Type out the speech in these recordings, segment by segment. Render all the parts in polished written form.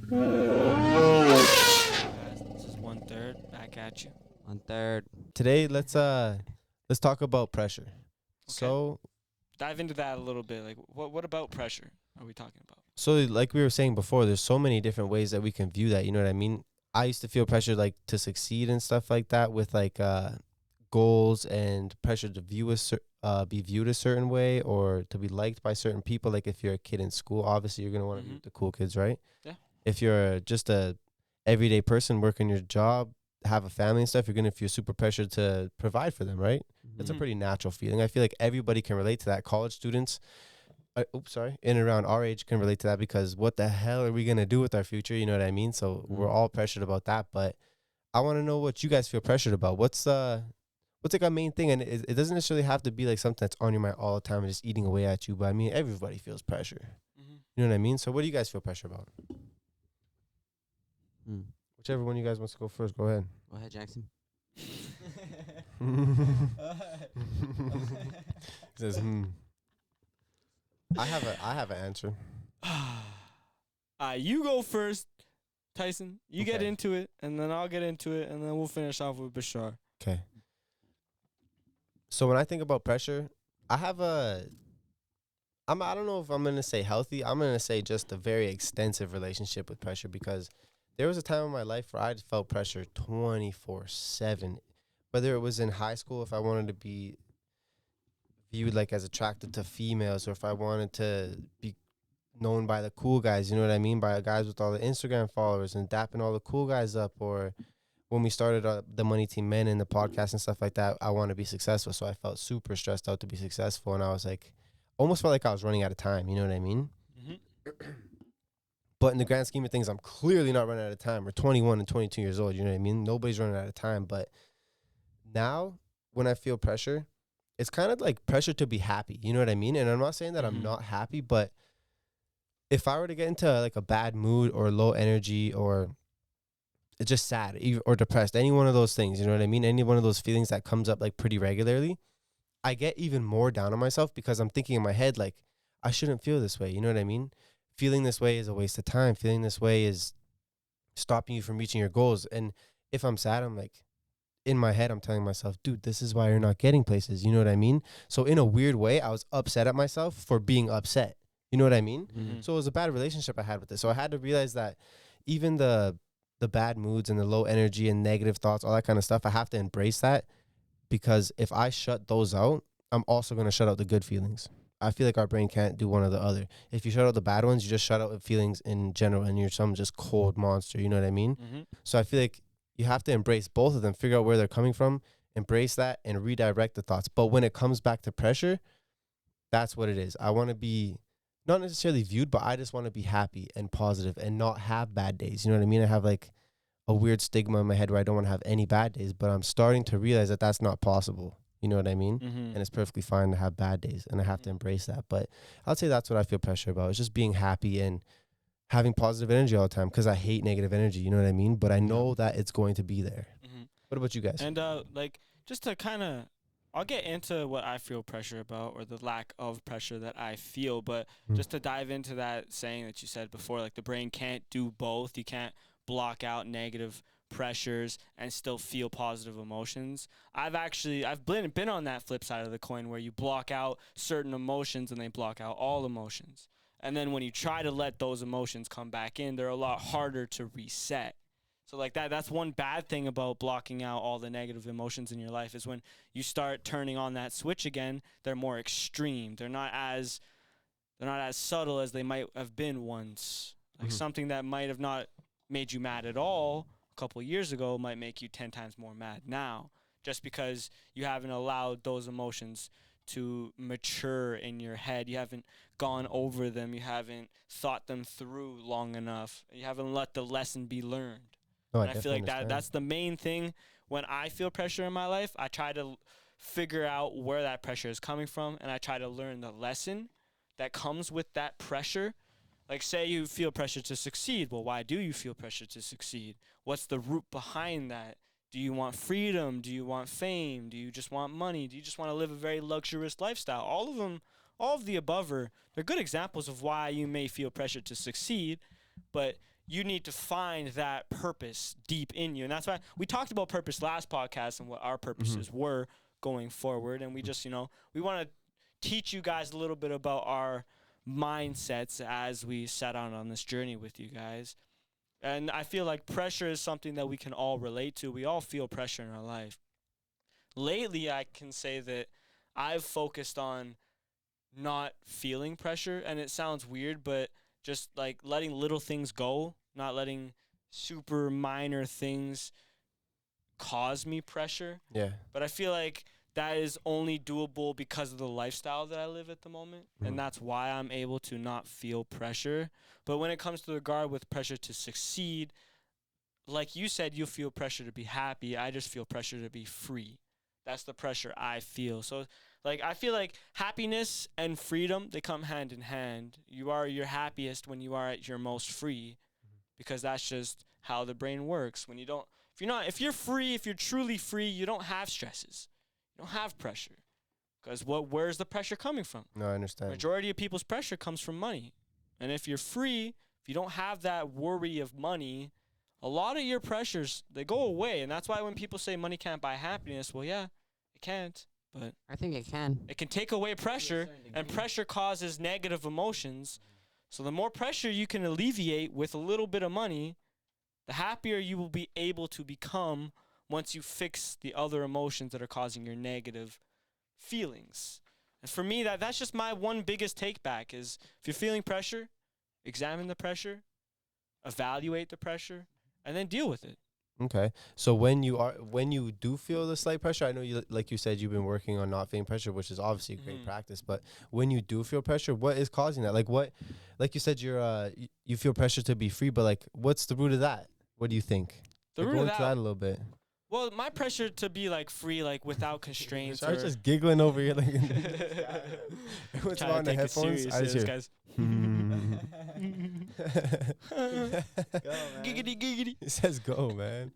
Guys, this is One Third back at you. OneThird. Today, let's talk about pressure. So Dive into that a little bit. Like, what about pressure are we talking about? like we were saying before, there's so many different ways that we can view that. You know what I mean? I used to feel pressure like to succeed and stuff like that with like goals and pressure to be viewed a certain way or to be liked by certain people. Like if you're a kid in school, obviously you're gonna want to be with the cool kids, right? Yeah. If you're just a everyday person working your job, have a family and stuff, you're gonna feel super pressured to provide for them, right? It's a pretty natural feeling. I feel like everybody can relate to that. College students, in and around our age can relate to that because what the hell are we gonna do with our future? You know what I mean? So we're all pressured about that. But I want to know what you guys feel pressured about. What's like a main thing? And it doesn't necessarily have to be like something that's on your mind all the time and just eating away at you. But I mean, everybody feels pressure. You know what I mean? So what do you guys feel pressure about? Whichever one you guys wants to go first, go ahead. Go ahead, Jackson. Says, I have an answer. You go first, Tyson. You get Okay. into it, and then I'll get into it, and then we'll finish off with Bashar. Okay. So when I think about pressure, I don't know if I'm going to say healthy. I'm going to say just a very extensive relationship with pressure because there was a time in my life where I felt pressure 24/7. Whether it was in high school, if I wanted to be viewed like as attracted to females, or if I wanted to be known by the cool guys, you know what I mean? By guys with all the Instagram followers and dapping all the cool guys up, or when we started the Money Team Men and the podcast and stuff like that, I want to be successful. So I felt super stressed out to be successful. And I was like, almost felt like I was running out of time. You know what I mean? But in the grand scheme of things, I'm clearly not running out of time. We're 21 and 22 years old. You know what I mean? Nobody's running out of time. But now when I feel pressure, it's kind of like pressure to be happy. You know what I mean? And I'm not saying that I'm not happy, but if I were to get into like a bad mood or low energy or just sad or depressed, any one of those things, you know what I mean? Any one of those feelings that comes up like pretty regularly, I get even more down on myself because I'm thinking in my head, like, I shouldn't feel this way. You know what I mean? Feeling this way is a waste of time. Feeling this way is stopping you from reaching your goals. And if I'm sad, I'm like, in my head, I'm telling myself, dude, this is why you're not getting places. You know what I mean? So in a weird way, I was upset at myself for being upset. You know what I mean? So it was a bad relationship I had with it. So I had to realize that even the bad moods and the low energy and negative thoughts, all that kind of stuff, I have to embrace that because if I shut those out, I'm also going to shut out the good feelings. I feel like our brain can't do one or the other. If you shut out the bad ones, you just shut out feelings in general and you're some just cold monster. You know what I mean? So I feel like you have to embrace both of them, figure out where they're coming from, embrace that, and redirect the thoughts. But when it comes back to pressure, that's what it is. I want to be not necessarily viewed, but I just want to be happy and positive and not have bad days. You know what I mean? I have like a weird stigma in my head where I don't want to have any bad days, but I'm starting to realize that that's not possible. You know what I mean? And it's perfectly fine to have bad days, and I have to embrace that. But I'll say that's what I feel pressure about. It's just being happy and having positive energy all the time because I hate negative energy. You know what I mean? But I know that it's going to be there. What about you guys? And like, just to kind of, I'll get into what I feel pressure about or the lack of pressure that I feel. But just to dive into that saying that you said before, like the brain can't do both. You can't block out negative pressures and still feel positive emotions. I've been on that flip side of the coin where you block out certain emotions and they block out all emotions. And then when you try to let those emotions come back in, they're a lot harder to reset. So like that's one bad thing about blocking out all the negative emotions in your life is when you start turning on that switch again, they're more extreme. They're not as subtle as they might have been once. Like something that might have not made you mad at all a couple of years ago might make you 10 times more mad now, just because you haven't allowed those emotions to mature in your head. You haven't gone over them. You haven't thought them through long enough. You haven't let the lesson be learned. No, And I feel like that's the main thing. When I feel pressure in my life, I try to figure out where that pressure is coming from, and I try to learn the lesson that comes with that pressure. Like, say you feel pressure to succeed. Well, why do you feel pressure to succeed? What's the root behind that? Do you want freedom? Do you want fame? Do you just want money? Do you just want to live a very luxurious lifestyle? All of the above they're good examples of why you may feel pressure to succeed, but you need to find that purpose deep in you. And that's why we talked about purpose last podcast and what our purposes were going forward. And we just, we want to teach you guys a little bit about our mindsets as we set out on this journey with you guys. And I feel like pressure is something that we can all relate to. We all feel pressure in our life. Lately, I can say that I've focused on not feeling pressure, and it sounds weird, but just like letting little things go, not letting super minor things cause me pressure. Yeah. But I feel like that is only doable because of the lifestyle that I live at the moment, and that's why I'm able to not feel pressure. But when it comes to regard with pressure to succeed, like you said, you feel pressure to be happy. I just feel pressure to be free. That's the pressure I feel. So, like, I feel like happiness and freedom, they come hand in hand. You are your happiest when you are at your most free, because that's just how the brain works. When you don't, if you're free, if you're truly free, you don't have stresses. You don't have pressure. Because where's the pressure coming from? No, I understand. Majority of people's pressure comes from money. And if you're free, if you don't have that worry of money, a lot of your pressures, they go away. And that's why when people say money can't buy happiness, well, yeah, it can't. But I think it can. it can take away pressure, and pressure causes negative emotions. So the more pressure you can alleviate with a little bit of money, the happier you will be able to become once you fix the other emotions that are causing your negative feelings. And for me, that's just my one biggest take back is if you're feeling pressure, examine the pressure, evaluate the pressure, and then deal with it. Okay. So when you do feel the slight pressure, I know you, like you said, you've been working on not feeling pressure, which is obviously great practice. But when you do feel pressure, what is causing that? Like you said, you feel pressure to be free, but like, what's the root of that? What do you think? The root go of into that a little bit. Well, my pressure to be like free, like without constraints. I was just giggling over here, like what's Trying on to the take this headphones? serious, I just hear. guys. Giggity, giggity. It says go, man.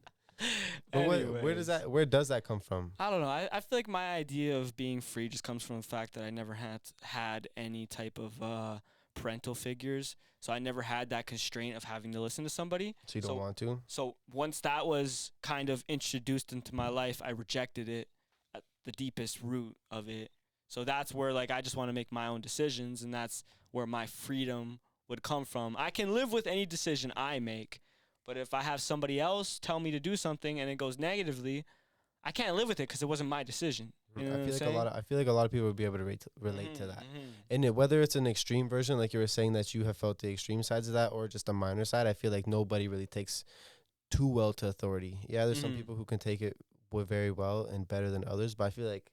But where does that come from? I don't know. I feel like my idea of being free just comes from the fact that I never had any type of parental figures. So I never had that constraint of having to listen to somebody. So you don't want to? So once that was kind of introduced into my life, I rejected it at the deepest root of it. So that's where like I just want to make my own decisions, and that's where my freedom would come from. I can live with any decision I make, but if I have somebody else tell me to do something and it goes negatively, I can't live with it because it wasn't my decision. You know I feel like a lot of people would be able to relate to that. And whether it's an extreme version, like you were saying that you have felt the extreme sides of that, or just a minor side, I feel like nobody really takes too well to authority. Yeah, there's some people who can take it very well and better than others, but I feel like,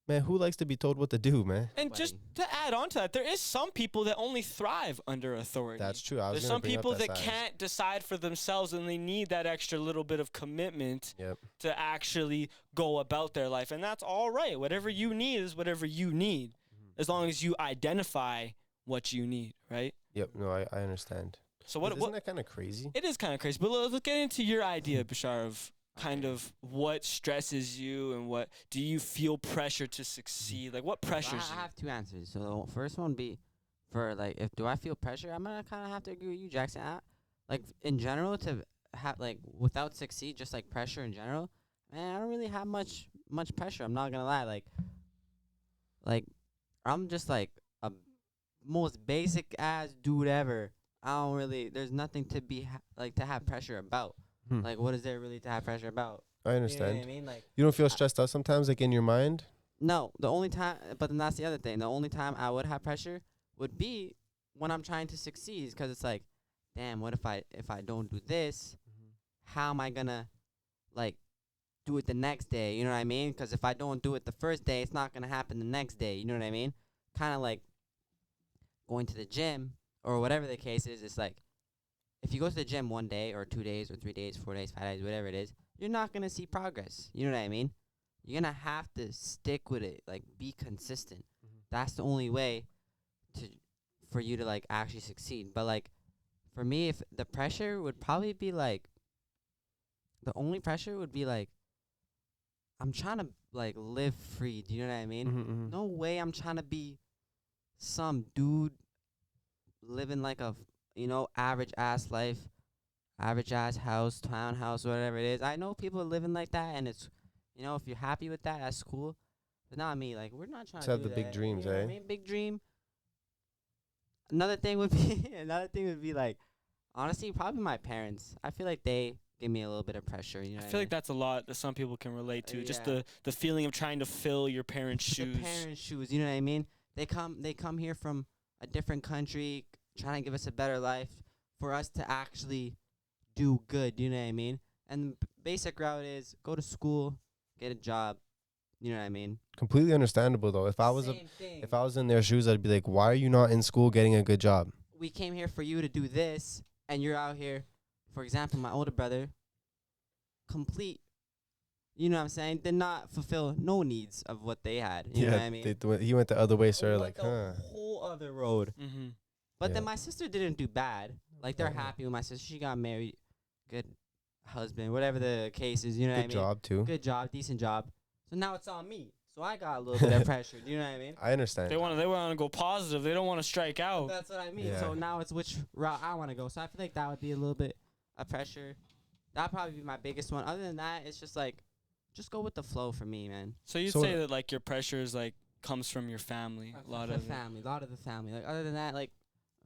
man, who likes to be told what to do, man? And just to add on to that, there is some people that only thrive under authority. That's true. There's some people that can't decide for themselves, and they need that extra little bit of commitment to actually go about their life. And that's all right. Whatever you need is whatever you need, as long as you identify what you need, right? Yep. No, I understand. So isn't that kind of crazy? It is kind of crazy. But let's get into your idea, Bashar, of kind of what stresses you and what do you feel pressure to succeed? Like what pressures you? I have two answers. So the first one be for like, if do I feel pressure? I'm gonna kind of have to agree with you, Jackson. Like in general, to have like without succeed, just like pressure in general, man, I don't really have much pressure. I'm not gonna lie. Like I'm just like a most basic ass dude ever. I don't really. There's nothing to be to have pressure about. Like, what is there really to have pressure about? I understand. You know what I mean? Like, you don't feel stressed out sometimes, like in your mind? No, the only time, but then that's the other thing. The only time I would have pressure would be when I'm trying to succeed, because it's like, damn, what if I don't do this? How am I gonna like do it the next day? You know what I mean? Because if I don't do it the first day, it's not gonna happen the next day. You know what I mean? Kind of like going to the gym or whatever the case is. It's like, if you go to the gym 1 day or 2 days or 3 days, 4 days, 5 days, whatever it is, you're not going to see progress. You know what I mean? You're going to have to stick with it, like be consistent. That's the only way for you to like actually succeed. But like for me, if the pressure would probably be like, the only pressure would be like, I'm trying to like live free. Do you know what I mean? No way I'm trying to be some dude living like a average ass life, average ass house, townhouse, whatever it is. I know people living like that, and it's, if you're happy with that, that's cool. But not me. Like, we're not trying Just to have do the big that. dreams, You know what eh? I mean? Big dream. Another thing would be like, honestly, probably my parents. I feel like they give me a little bit of pressure. You know I what feel I like that's a lot that some people can relate to. Just Yeah. the feeling of trying to fill your parents' shoes. The parents' shoes. You know what I mean? They come here from a different country, trying to give us a better life, for us to actually do good. You know what I mean? And the basic route is go to school, get a job. You know what I mean? Completely understandable though. If I was in their shoes, I'd be like, why are you not in school getting a good job? We came here for you to do this, and you're out here. For example, my older brother, complete. You know what I'm saying? Did not fulfill no needs of what they had. You know what I mean? He went the other way, so Went like, the huh? whole other road. Mm-hmm. But Yeah. then my sister didn't do bad. Like, they're Oh, yeah. happy with my sister. She got married, good husband, whatever the case is. You know what I Good mean? job too. Good job, decent job. So now it's on me. So I got a little bit of pressure. Do you know what I mean? I understand. They want to go positive. They don't want to strike out. That's what I mean. Yeah. So now it's which route I want to go. So I feel like that would be a little bit of pressure. That'd probably be my biggest one. Other than that, it's just like, just go with the flow for me, man. So you'd say that like your pressure is like comes from your family. A lot of family, Like, other than that, like,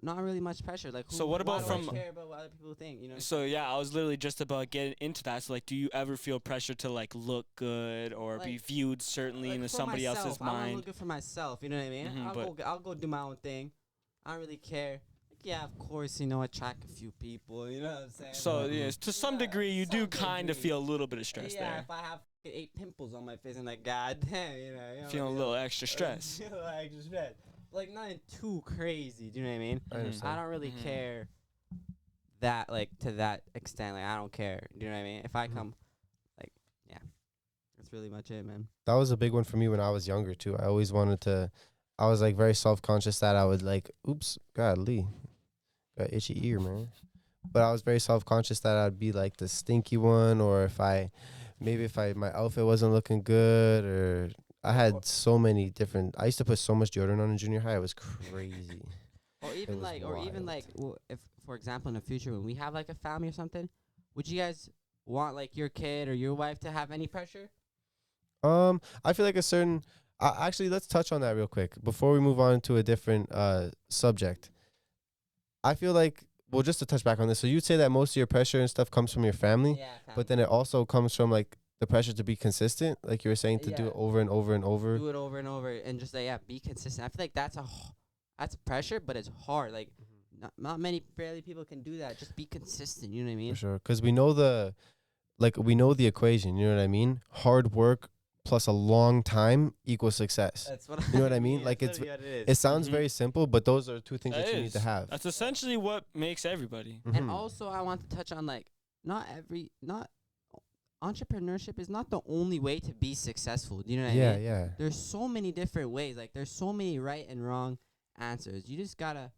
not really much pressure. Like, So what about why do I from- care about what other people think? You know. So yeah, I was literally just about getting into that. So like, do you ever feel pressure to like look good or be Like- viewed certainly Like, into for somebody myself, else's I want to mind? look good for myself. You know what I mean? Mhm, I'll go do my own thing. I don't really care. Like, yeah, of course, attract a few people. You know what I'm saying? So But- yes, to some Yeah, degree, you do some kind of degree. feel a little bit of stress yeah, there, if I have 8 pimples on my face, I'm like, God damn, feeling a little extra stress. a little extra stress. Like, nothing too crazy. Do you know what I mean? I understand. I don't really Mhm. care that, like, to that extent. Like, I don't care. Do you know what I mean? If I Mhm. come, like, yeah, that's really much it, man. That was a big one for me when I was younger too. I always wanted to. I was like very self conscious that I would like, oops, godly, got itchy ear, man. But I was very self conscious that I'd be like the stinky one, or if my outfit wasn't looking good, or I had so many different. I used to put so much deodorant on in junior high. It was crazy. Or even was wild. well, if, for example, in the future when we have like a family or something, would you guys want like your kid or your wife to have any pressure? I feel like a certain. Actually, let's touch on that real quick before we move on to a different subject. I feel like, well, just to touch back on this. So you'd say that most of your pressure and stuff comes from your family, Yeah, but then it also comes from like the pressure to be consistent, like you were saying, to do Yeah. it over and over and over. do it over and over and just like, yeah, be consistent. I feel like that's that's pressure, but it's hard. Like, not many barely people can do that. Just be consistent. You know what I mean? For sure, because we know the equation. You know what I mean? Hard work plus a long time equals success. That's what You know what I mean? Like, that's it's- literally what It sounds Mhm. very simple, but those are two things that That you need to is. have. That's essentially what makes everybody. And Mhm. also, I want to touch on like, not entrepreneurship is not the only way to be successful. Do you know what I yeah, mean? yeah. There's so many different ways. Like, there's so many right and wrong answers. You just gotta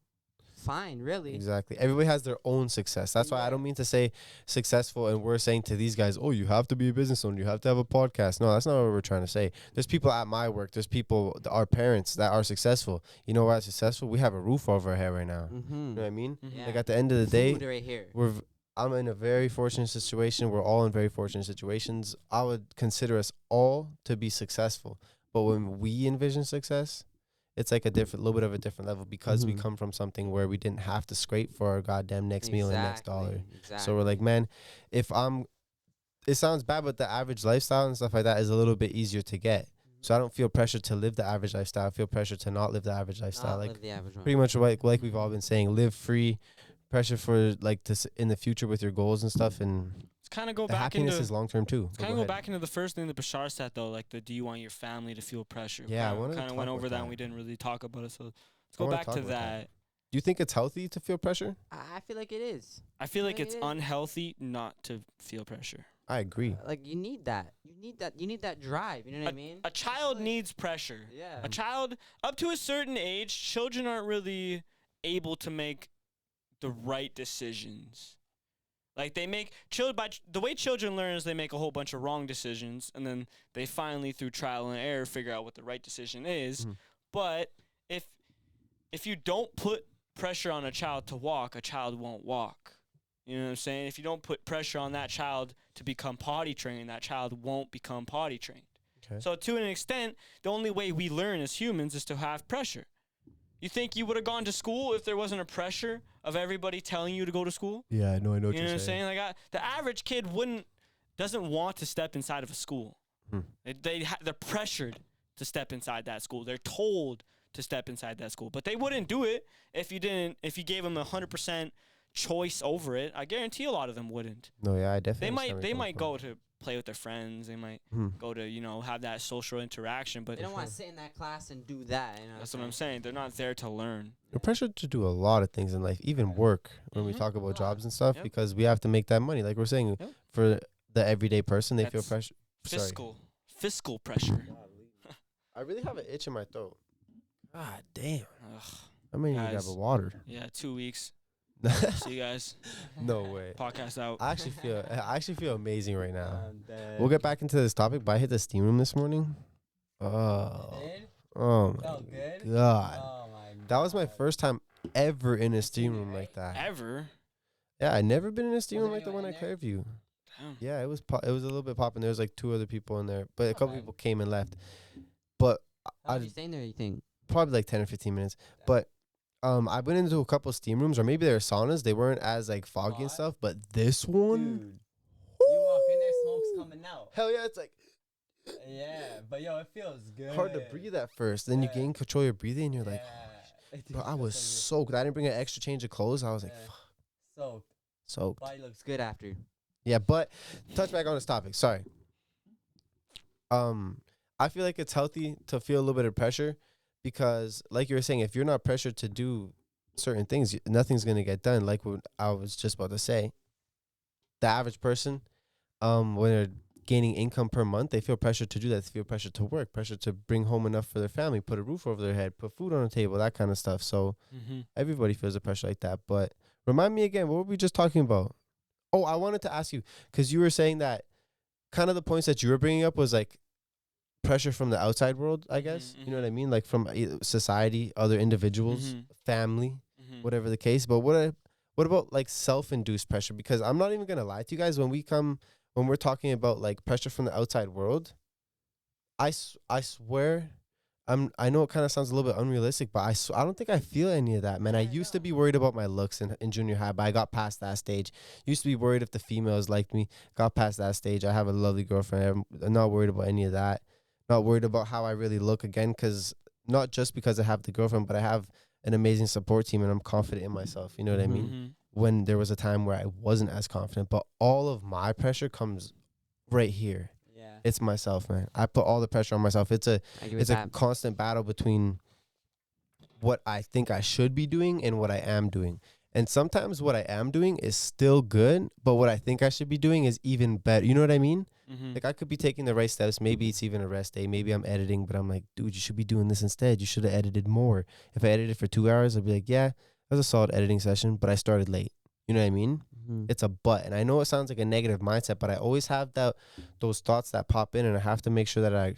find, really. Exactly. Everybody has their own success. That's why I Yeah. don't mean to say successful and we're saying to these guys, oh, you have to be a business owner. You have to have a podcast. No, that's not what we're trying to say. There's people at my work. There's people, our parents that are successful. You know why successful? We have a roof over our head right now. Mm-hmm. You know what I mean? Mhm. Yeah. Like at the end of the day, Food right here. I'm in a very fortunate situation. We're all in very fortunate situations. I would consider us all to be successful. But when we envision success, it's like little bit of a different level because we Mhm. come from something where we didn't have to scrape for our goddamn next meal and next dollar. So we're like, man, it sounds bad, but the average lifestyle and stuff like that is a little bit easier to get. So I don't feel pressure to live the average lifestyle. I feel pressure to not live the average lifestyle. Like the average one. pretty much like we've all been saying, live free. Pressure for like in the future with your goals and stuff, and Let's kind of go the back happiness into is long term too. kind of go back into the first thing that Bashar said though, like the do you want your family to feel pressure? Yeah, I kind wanted to of talk went about over that and that. we didn't really talk about it. So let's I go wanna back talk to about that. that. Do you think it's healthy to feel pressure? I feel like it is. I feel like Like it's it is. unhealthy not to feel pressure. I agree. Like, you need that. You need that drive. You know what I mean? A child like- needs pressure. Yeah. A child up to a certain age, children aren't really able to make the right decisions. Like they make the way children learn is they make a whole bunch of wrong decisions, and then they finally, through trial and error, figure out what the right decision is. Mhm. But if you don't put pressure on a child to walk, a child won't walk. You know what I'm saying? If you don't put pressure on that child to become potty trained, that child won't become potty trained. Okay. So to an extent, the only way we learn as humans is to have pressure. You think you would have gone to school if there wasn't a pressure of everybody telling you to go to school? Yeah, I know what You know you're what I'm saying? Like the average kid doesn't want to step inside of a school. They're pressured to step inside that school. They're told to step inside that school, but they wouldn't do it if you gave them 100% choice over it. I guarantee a lot of them wouldn't. No, yeah, I definitely. They might go to play with their friends. They might go to have that social interaction, but they don't want to sit in that class and do that. You know that's what I'm saying. They're not there to learn. We're pressured to do a lot of things in life, even work when we talk about jobs and stuff, because we have to make that money. Like we're saying, for the everyday person, they feel pressure. Fiscal pressure. I really have an itch in my throat. God damn. Ugh. I may need to grab a water. Yeah, 2 weeks. See you guys. No way. Podcast out. I actually feel amazing right now. We'll get back into this topic, but I hit the steam room this morning. Oh my God. That was my first time ever in a steam room like that. Ever? Yeah, I never been in a steam room like the one at Clearview. Damn. Yeah, it was a little bit popping. There was like 2 other people in there, but a couple people came and left. But How long you staying there, you think? probably like 10 or 15 minutes. But I went into a couple steam rooms, or maybe they were saunas. They weren't as like foggy and stuff. But this one, Dude, you walk in there, smoke's coming out. hell yeah, it's like Yeah, but yo, it feels good. hard to breathe at first. Then you gain control of your breathing, and you're like, bro, I was soaked. I didn't bring an extra change of clothes. I was like, fuck. Soaked. Body looks good after. Yeah, but touch back on this topic. Sorry. I feel like it's healthy to feel a little bit of pressure, because like you were saying, if you're not pressured to do certain things, nothing's going to get done. Like what I was just about to say, the average person, when they're gaining income per month, they feel pressure to do that. They feel pressure to work, pressure to bring home enough for their family, put a roof over their head, put food on the table, that kind of stuff. So everybody feels the pressure like that. But remind me again, what were we just talking about? Oh, I wanted to ask you, because you were saying that kind of the points that you were bringing up was like pressure from the outside world, I guess. You know what I mean? Like from society, other individuals, family, whatever the case. But what about like self-induced pressure? Because I'm not even going to lie to you guys. When we're talking about like pressure from the outside world, I swear, I know it kind of sounds a little bit unrealistic, but I don't think I feel any of that, man. I used to be worried about my looks in junior high, but I got past that stage. Used to be worried if the females liked me. Got past that stage. I have a lovely girlfriend. I'm not worried about any of that. Not worried about how I really look again, because not just because I have the girlfriend, but I have an amazing support team and I'm confident in myself. You know what I mean? When there was a time where I wasn't as confident, but all of my pressure comes right here. Yeah. It's myself, man. I put all the pressure on myself. It's a constant battle between what I think I should be doing and what I am doing. And sometimes what I am doing is still good, but what I think I should be doing is even better. You know what I mean? Like I could be taking the right steps. Maybe it's even a rest day. Maybe I'm editing, but I'm like, dude, you should be doing this instead. You should have edited more. If I edited for 2 hours, I'd be like, yeah, that was a solid editing session, but I started late. You know what I mean? It's a but. And I know it sounds like a negative mindset, but I always have those thoughts that pop in, and I have to make sure that I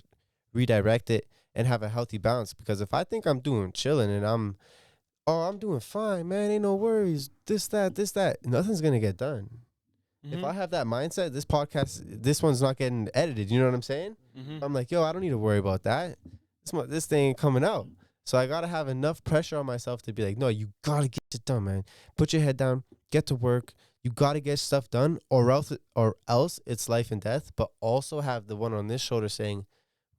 redirect it and have a healthy balance. Because if I think I'm doing chilling and I'm doing fine, man, ain't no worries, this, that, nothing's going to get done. If I have that mindset, this one's not getting edited. You know what I'm saying? I'm like, yo, I don't need to worry about that. This thing ain't coming out. So I got to have enough pressure on myself to be like, no, you got to get it done, man. Put your head down, get to work. You got to get stuff done, or else it's life and death. But also have the one on this shoulder saying,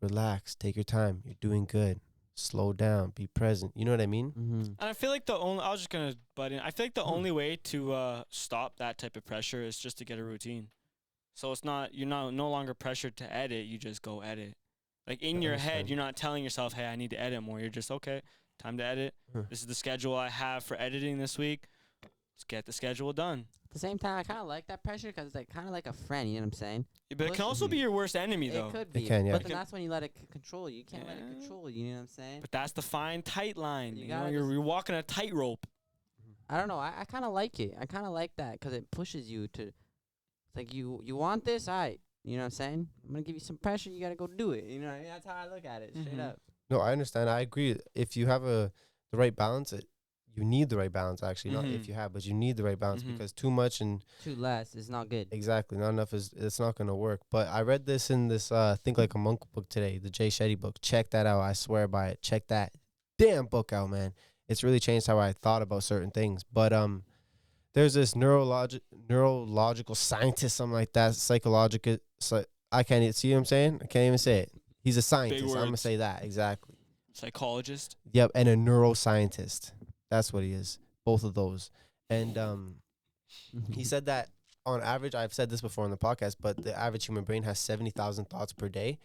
relax, take your time. You're doing good. Slow down, be present. You know what I mean? And I feel like I was just going to butt in. I feel like the only way to stop that type of pressure is just to get a routine. So you're no longer pressured to edit. You just go edit. Like in your head, you're not telling yourself, hey, I need to edit more. You're just, okay, time to edit. This is the schedule I have for editing this week. Let's get the schedule done. At the same time, I kind of like that pressure because it's like kind of like a friend. You know what I'm saying? But it can also be your worst enemy, though. It could be. It can, yeah. But then that's when you let it control you. You can't let it control you. You know what I'm saying? But that's the fine, tight line. You're walking a tightrope. I don't know. I kind of like it. I kind of like that because it pushes you to. It's like you want this, all right. You know what I'm saying? I'm gonna give you some pressure. You gotta go do it. You know what I mean? That's how I look at it. Straight up. No, I understand. I agree. If you have the right balance, you need the right balance, actually. Not if Mhm. you have, but you need the right balance, Mhm. because too much and Too less is not good. exactly not enough is, it's not going to work. But I read this in this Think Like a Monk book today, the Jay Shetty book. Check that out. I swear by it. Check that damn book out, man. It's really changed how I thought about certain things. But there's this neurological scientist, something like that, psychological. I can't even see what I'm saying. I can't even say it. He's a scientist. I'm gonna words. say that exactly. Psychologist. Yep, and a neuroscientist. That's what he is. Both of those. And he said that on average, I've said this before on the podcast, but the average human brain has 70,000 thoughts per day,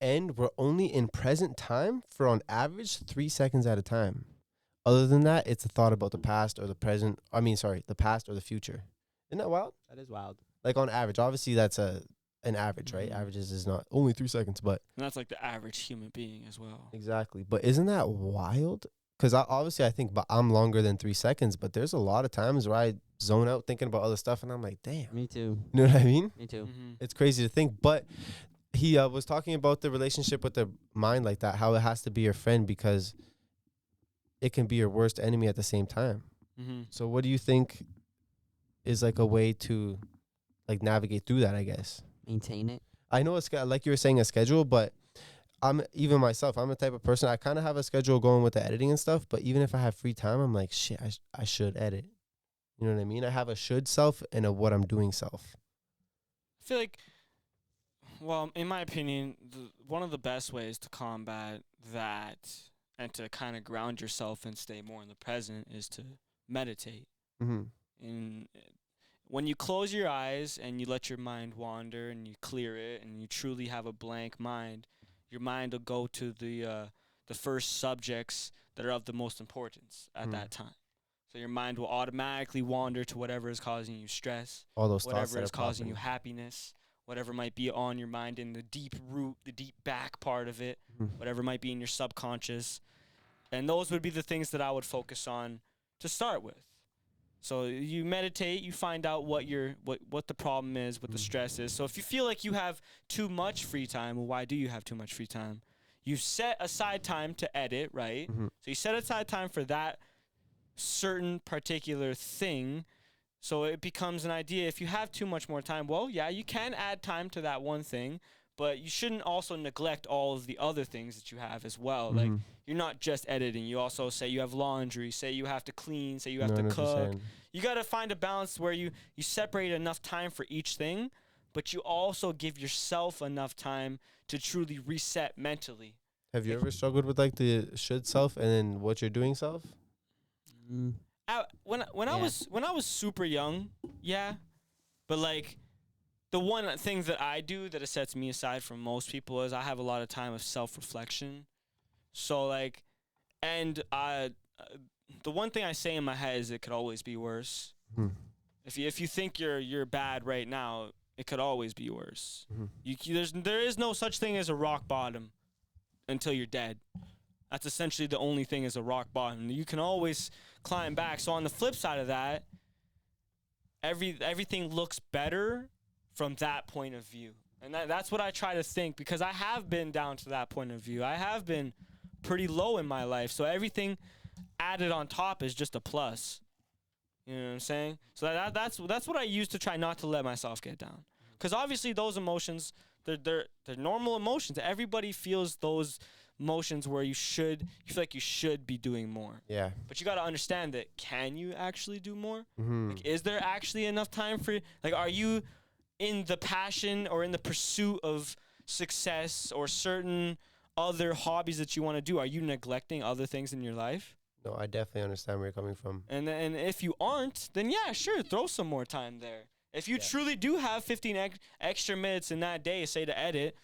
and we're only in present time for on average 3 seconds at a time. Other than that, it's a thought about the past or the present. I mean, sorry, the past or the future. Isn't that wild? That is wild. Like on average, obviously that's an average, right? Mhm. Averages is not only 3 seconds, but And that's like the average human being as well. exactly. But isn't that wild? Because obviously I think I'm longer than 3 seconds, but there's a lot of times where I zone out thinking about other stuff, and I'm like, damn. Me too. You know what I mean? Me too. Mhm. It's crazy to think. But he was talking about the relationship with the mind like that, how it has to be your friend because it can be your worst enemy at the same time. Mhm. So what do you think is like a way to like navigate through that, I guess? Maintain it. I know it's like you were saying a schedule, but I'm even myself, I'm the type of person, I kind of have a schedule going with the editing and stuff, but even if I have free time, I'm like, shit, I should edit. You know what I mean? I have a should self and a what I'm doing self. I feel like, well, in my opinion, one of the best ways to combat that and to kind of ground yourself and stay more in the present is to meditate. Mm-hmm. And when you close your eyes and you let your mind wander and you clear it and you truly have a blank mind, your mind will go to the first subjects that are of the most importance at that time. So your mind will automatically wander to whatever is causing you stress, All those thoughts whatever that is are causing you popping. happiness, whatever might be on your mind in the deep root, the deep back part of it, Mhm. whatever might be in your subconscious. And those would be the things that I would focus on to start with. So you meditate, you find out what the problem is, what the stress is. So if you feel like you have too much free time, well, why do you have too much free time? You set aside time to edit, right? Mhm. So you set aside time for that certain particular thing. So it becomes an idea. If you have too much more time, well, yeah, you can add time to that one thing, but you shouldn't also neglect all of the other things that you have as well. Like, you're not just editing. You also say you have laundry, say you have to clean, say you have No, I to know what you're cook. saying. You got to find a balance where you separate enough time for each thing, but you also give yourself enough time to truly reset mentally. Have you ever struggled with like the should self and then what you're doing self? Mm. When I was super young, yeah, but like the one thing that I do that sets me aside from most people is I have a lot of time of self-reflection. So like, and the one thing I say in my head is it could always be worse. Hmm. If you think you're bad right now, it could always be worse. Mhm. There is no such thing as a rock bottom until you're dead. That's essentially the only thing is a rock bottom. You can always climb back. So on the flip side of that, everything looks better from that point of view. And that's what I try to think, because I have been down to that point of view. I have been pretty low in my life. So everything added on top is just a plus. You know what I'm saying? So that's what I use to try not to let myself get down. Because obviously those emotions, they're normal emotions. Everybody feels those emotions where you feel like you should be doing more. Yeah. But you got to understand that, can you actually do more? Mm-hmm. Like, is there actually enough time for, like, are you in the passion or in the pursuit of success or certain other hobbies that you want to do? Are you neglecting other things in your life? No, I definitely understand where you're coming from. And if you aren't, then yeah, sure, throw some more time there. If you truly do have 15 extra minutes in that day, say to edit,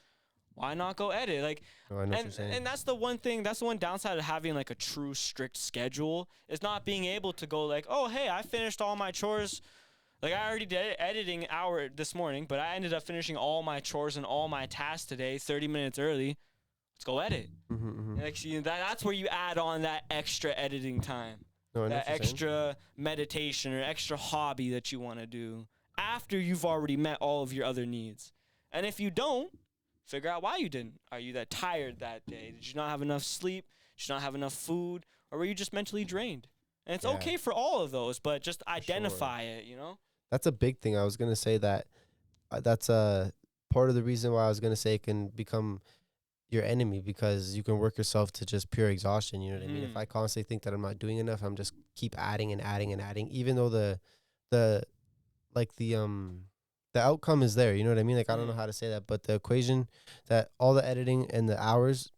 why not go edit? Like, No, I know what you're saying. and that's the one thing, that's the one downside of having like a true strict schedule, is not being able to go like, oh, hey, I finished all my chores. Like, I already did editing hour this morning, but I ended up finishing all my chores and all my tasks today 30 minutes early. Let's go edit. Like, see, that's where you add on that extra editing time, No, I know that what you're saying. extra meditation or extra hobby that you want to do after you've already met all of your other needs. And if you don't, figure out why you didn't. Are you that tired that day? Did you not have enough sleep? Did you not have enough food? Or were you just mentally drained? And it's Yeah. okay for all of those, but just identify it, you know? That's a big thing. I was gonna say that that's part of the reason why I was gonna say it can become your enemy, because you can work yourself to just pure exhaustion. You know what I mean? If I constantly think that I'm not doing enough, I'm just keep adding and adding and adding, even though the like the outcome is there. You know what I mean? Like I don't know how to say that, but the equation that all the editing and the hours,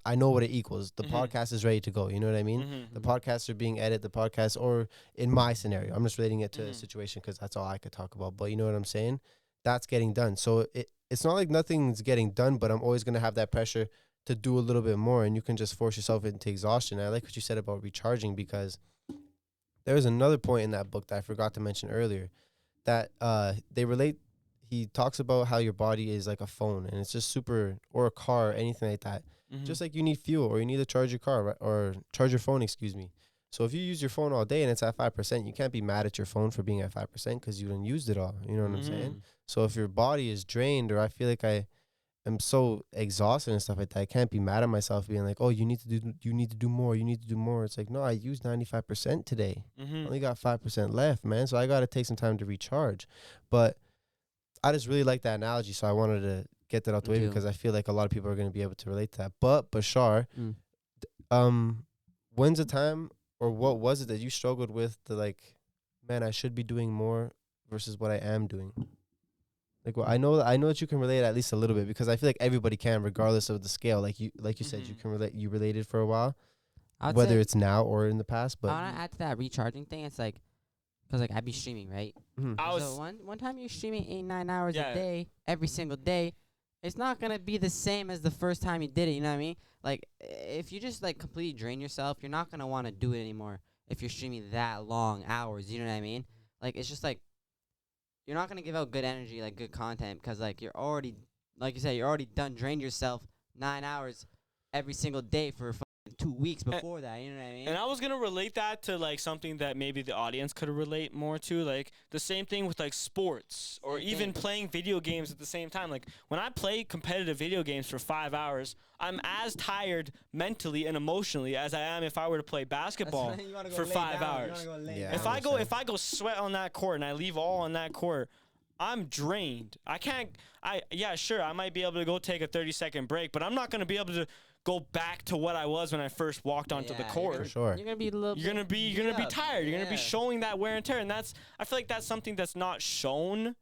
I know what it equals. The podcast is ready to go. You know what I mean? The podcasts are being edited. The podcast, or in my scenario, I'm just relating it to a situation because that's all I could talk about. But you know what I'm saying? That's getting done. So it's not like nothing's getting done, but I'm always gonna have that pressure to do a little bit more, and you can just force yourself into exhaustion. I like what you said about recharging, because there was another point in that book that I forgot to mention earlier, that they relate. He talks about how your body is like a phone, and it's just super, or a car, or anything like that. Just like you need fuel, or you need to charge your car, right? Or charge your phone, excuse me. So if you use your phone all day and it's at 5%, you can't be mad at your phone for being at 5% because you didn't use it all. You know what I'm saying? So if your body is drained, or I feel like I am so exhausted and stuff like that, I can't be mad at myself being like, oh, you need to do more. You need to do more. It's like, no, I used 95% today. I only got 5% left, man. So I got to take some time to recharge. But I just really like that analogy. So I wanted to get that out the way because I feel like a lot of people are going to be able to relate to that. But Bashar, when's the time, or what was it that you struggled with the like, man, I should be doing more versus what I am doing? Like, well, I know that you can relate at least a little bit, because I feel like everybody can, regardless of the scale. Like you said, you can relate. You related for a while, whether it's now or in the past. But I want to add to that recharging thing. It's like, because like I be streaming, right? So one time you're streaming 8-9 hours a day, every single day, it's not gonna be the same as the first time you did it. You know what I mean? Like if you just like completely drain yourself, you're not gonna want to do it anymore. If you're streaming that long hours, you know what I mean? Like it's just like you're not gonna give out good energy, like good content, because like you're already, like you said, you're already done drained yourself 9 hours every single day for 2 weeks before that. You know what I mean? And I was gonna relate that to like something that maybe the audience could relate more to, like the same thing with like sports, or even playing video games at the same time. Like when I play competitive video games for 5 hours, I'm as tired mentally and emotionally as I am if I were to play basketball for 5 hours. If I go sweat on that court and I leave all on that court, I'm drained. Sure, I might be able to go take a 30-second break, but I'm not gonna be able to go back to what I was when I first walked onto the court. For sure. You're gonna be a little. You're gonna be tired. You're gonna be showing that wear and tear, and I feel like that's something that's not shown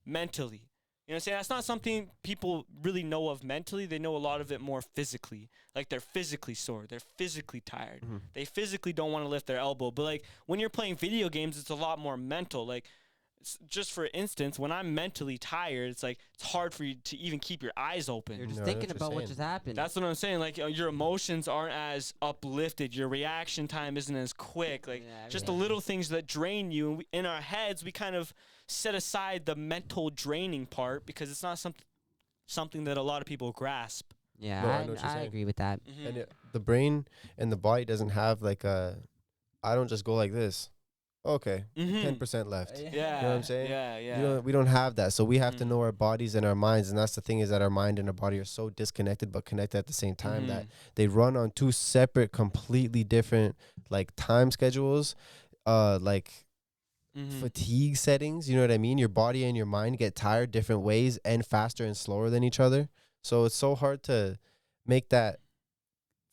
mentally. You know what I'm saying? That's not something people really know of mentally. They know a lot of it more physically. Like they're physically sore. They're physically tired. They physically don't want to lift their elbow. But like when you're playing video games, it's a lot more mental. Like just for instance, when I'm mentally tired, it's like it's hard for you to even keep your eyes open. You're just thinking about what just happened. That's what I'm saying. Like your emotions aren't as uplifted. Your reaction time isn't as quick. Like just the little things that drain you. And in our heads, we kind of set aside the mental draining part because it's not something that a lot of people grasp. Yeah, No, I know what you're I saying. agree with that. And the brain and the body doesn't have like I don't just go like this. Okay, 10% left. Yeah, you know what I'm saying? Yeah. We don't have that, so we have to know our bodies and our minds, and that's the thing, is that our mind and our body are so disconnected but connected at the same time that they run on two separate, completely different like time schedules, fatigue settings. You know what I mean? Your body and your mind get tired different ways and faster and slower than each other. So it's so hard to make that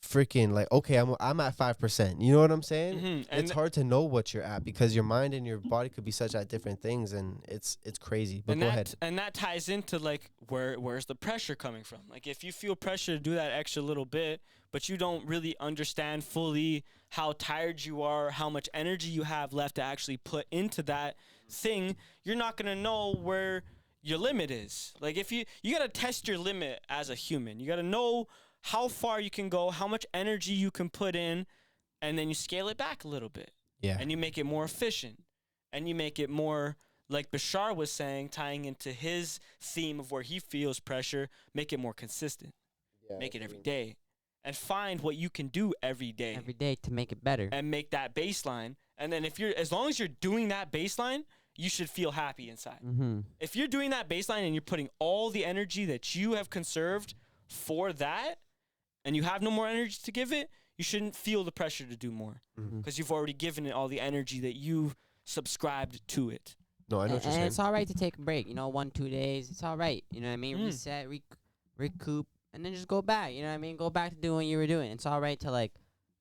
freaking like, okay, I'm at 5%. You know what I'm saying? It's hard to know what you're at because your mind and your body could be such at different things, and it's crazy. But go ahead. And that ties into like where's the pressure coming from? Like if you feel pressure to do that extra little bit, but you don't really understand fully how tired you are, how much energy you have left to actually put into that thing, you're not gonna know where your limit is. Like if you gotta test your limit as a human. You gotta know how far you can go, how much energy you can put in, and then you scale it back a little bit. Yeah. And you make it more efficient. And you make it more, like Bashar was saying, tying into his theme of where he feels pressure, make it more consistent. Make it every day. And find what you can do every day. Every day to make it better. And make that baseline. And then as long as you're doing that baseline, you should feel happy inside. If you're doing that baseline and you're putting all the energy that you have conserved for that, and you have no more energy to give it, you shouldn't feel the pressure to do more Mhm. because you've already given it all the energy that you subscribed to it. No, I know what you're And saying. it's all right to take a break. 1-2 days. It's all right. You know what I mean? Mm. Reset, recoup, and then just go back. You know what I mean? Go back to doing what you were doing. It's all right to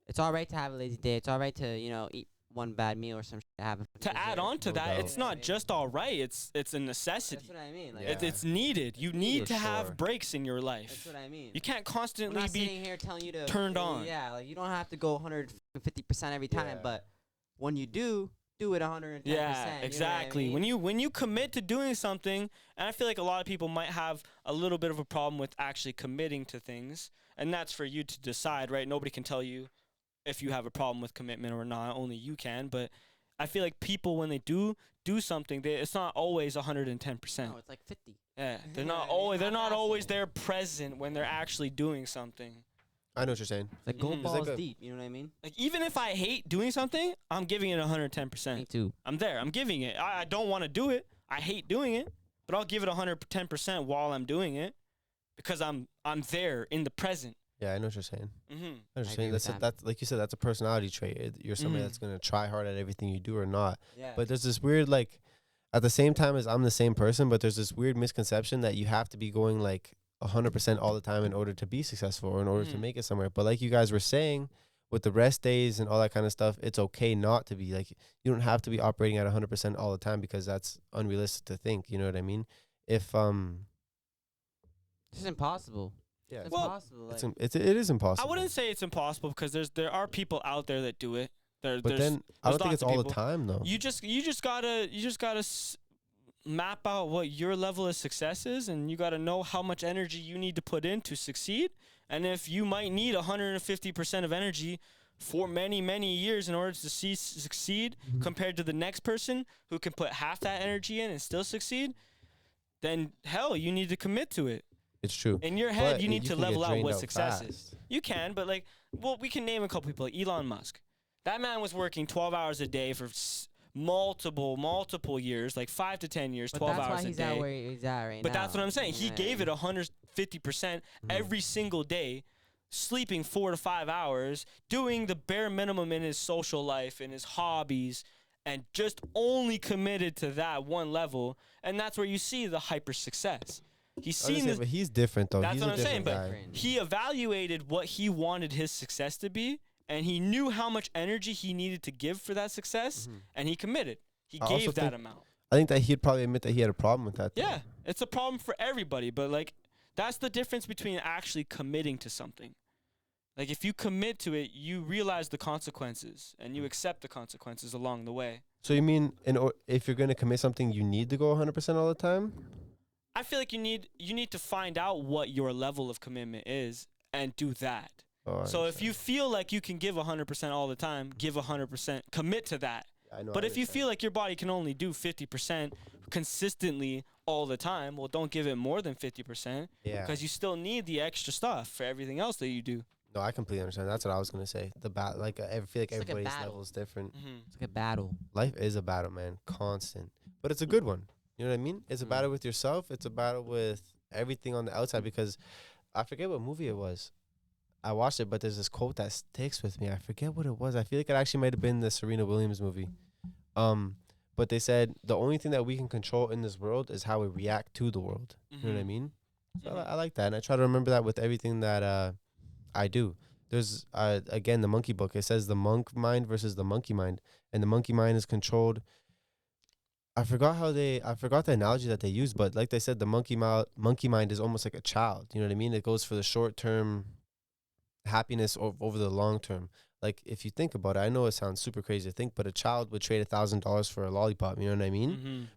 it's all right to have a lazy day. It's all right to eat one bad meal or some shit to have it for To add dessert. on to No that, doubt. it's not just all right. It's a necessity. That's what I mean. Like, Yeah. It's needed. You It's need needed. to have Sure. breaks in your that's life. what I mean. You can't We're constantly not be sitting here telling you to turned on. Yeah, like you don't have to go 150% every time, Yeah. but when you do it 110%. Yeah, exactly. You know what When you commit to doing something, and I feel like a lot of people might have a little bit of a problem with actually committing to things, and that's for you to decide, right? Nobody can tell you if you have a problem with commitment or not. Only you can. But I feel like people, when they do something, it's not always 110%. No, it's like 50. Yeah, they're You know not what I mean? always. They're Not not always passing. there present when they're actually doing something. I know what you're saying. It's like go Mhm. It's balls like a- deep. You know what I mean? Like even if I hate doing something, I'm giving it Me 110%. too. I'm there. I'm giving it. I don't want to do it. I hate doing it, but I'll give it 110% while I'm doing it because I'm there in the present. Yeah, I know what you're saying. Mm-hmm. I know what I you're agree saying. with That's that. that's like you said. That's a personality trait. You're somebody Mhm. that's gonna try hard at everything you do or not. Yeah. But there's this weird like, at the same time as I'm the same person, but there's this weird misconception that you have to be going like 100% all the time in order to be successful or in order to Mhm. make it somewhere. But like you guys were saying, with the rest days and all that kind of stuff, it's okay not to be like, you don't have to be operating at 100% all the time because that's unrealistic to think. You know what I mean? If It's impossible. yeah, It's Well, impossible. Like, it is impossible. I wouldn't say it's impossible because there are people out there that do it. But There's then I there's don't think lots it's of all the people. time though. you just gotta map out what your level of success is, and you gotta know how much energy you need to put in to succeed. And if you might need 150% of energy for many years in order to succeed, compared to the next person who can put half that energy in and still succeed, then hell, you need to commit to it. It's true. In your head, But you need to can get level out drained what success is. fast. You can, but we can name a couple people. Like Elon Musk. That man was working 12 hours a day for multiple years, like 5 to 10 years, but 12 that's hours why a he's day. at where he's at right now. But that's what I'm saying. He Yeah. gave it 150% every single day, sleeping 4 to 5 hours, doing the bare minimum in his social life, in his hobbies, and just only committed to that one level. And that's where you see the hyper success. He's I was gonna seen say, this. but he's different though. That's He's what a I'm saying, different but guy. he evaluated what he wanted his success to be, and he knew how much energy he needed to give for that success, and he committed. He I also gave that think- amount. I think that he'd probably admit that he had a problem with that. Though. Yeah, it's a problem for everybody, but that's the difference between actually committing to something. Like if you commit to it, you realize the consequences and you accept the consequences along the way. So you mean if you're gonna commit something, you need to go 100% all the time? I feel like you need to find out what your level of commitment is and do that. Oh, I So if understand. you feel like you can give 100% all the time, give 100%, commit to that. I know, But I if you understand. feel like your body can only do 50% consistently all the time, well, don't give it more than 50% yeah, because you still need the extra stuff for everything else that you do. no, I completely understand. That's what I was gonna say. I feel like It's like a everybody's battle. level is different. Mm-hmm. It's like a battle. Life is a battle, man, constant. But it's a good one. You know what I mean? It's a Mhm. battle with yourself. It's a battle with everything on the outside. Because I forget what movie it was. I watched it, but there's this quote that sticks with me. I forget what it was. I feel like it actually might have been the Serena Williams movie. But they said the only thing that we can control in this world is how we react to the world. You know what I mean? So I like that, and I try to remember that with everything that I do. There's again the monkey book. It says the monk mind versus the monkey mind, and the monkey mind is controlled. I forgot the analogy that they used, but like they said, the monkey mind is almost like a child. You know what I mean? It goes for the short term happiness over the long term. Like if you think about it, I know it sounds super crazy to think, but a child would trade $1,000 for a lollipop. You know what I mean?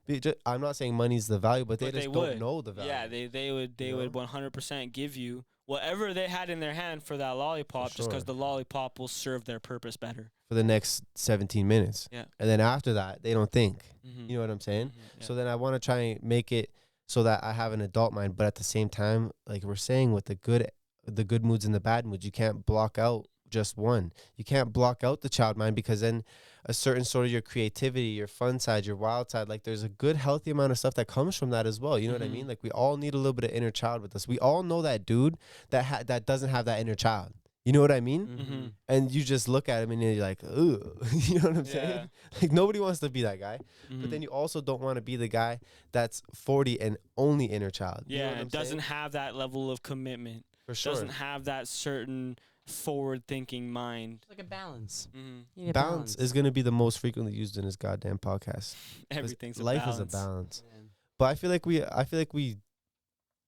I'm not saying money's the value, but they just don't know the value. Yeah, they would You know? 100% give you whatever they had in their hand for that lollipop, just because sure. the lollipop will serve their purpose better. For the next 17 minutes. Yeah. And then after that, they don't think. Mm-hmm. You know what I'm saying? Yeah. So then I want to try and make it so that I have an adult mind, but at the same time, like we're saying with the good moods and the bad moods, you can't block out just one. You can't block out the child mind, because then a certain sort of your creativity, your fun side, your wild side, like there's a good healthy amount of stuff that comes from that as well. You know what I Mhm. mean? Like we all need a little bit of inner child with us. We all know that dude that doesn't have that inner child. You know what I mean? Mhm. And you just look at him and you're like, ooh, you know what I'm saying? Like nobody wants to be that guy, but then you also don't want to be the guy that's 40 and only inner child. You know what I'm doesn't saying? have that level of commitment. For sure. Doesn't have that certain forward-thinking mind. It's like a balance. Mm-hmm. You need a Balance is going to be the most frequently used in this goddamn podcast. 'Cause Everything's life a balance. is a balance. Yeah. But I feel like we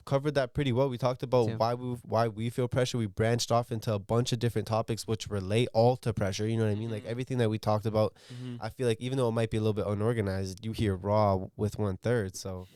covered that pretty well. We talked about Too. why we feel pressure. We branched off into a bunch of different topics which relate all to pressure. You know what I mean? Like Mhm. everything that we talked about. Mm-hmm. I feel like even though it might be a little bit unorganized, you hear raw with 1/3. So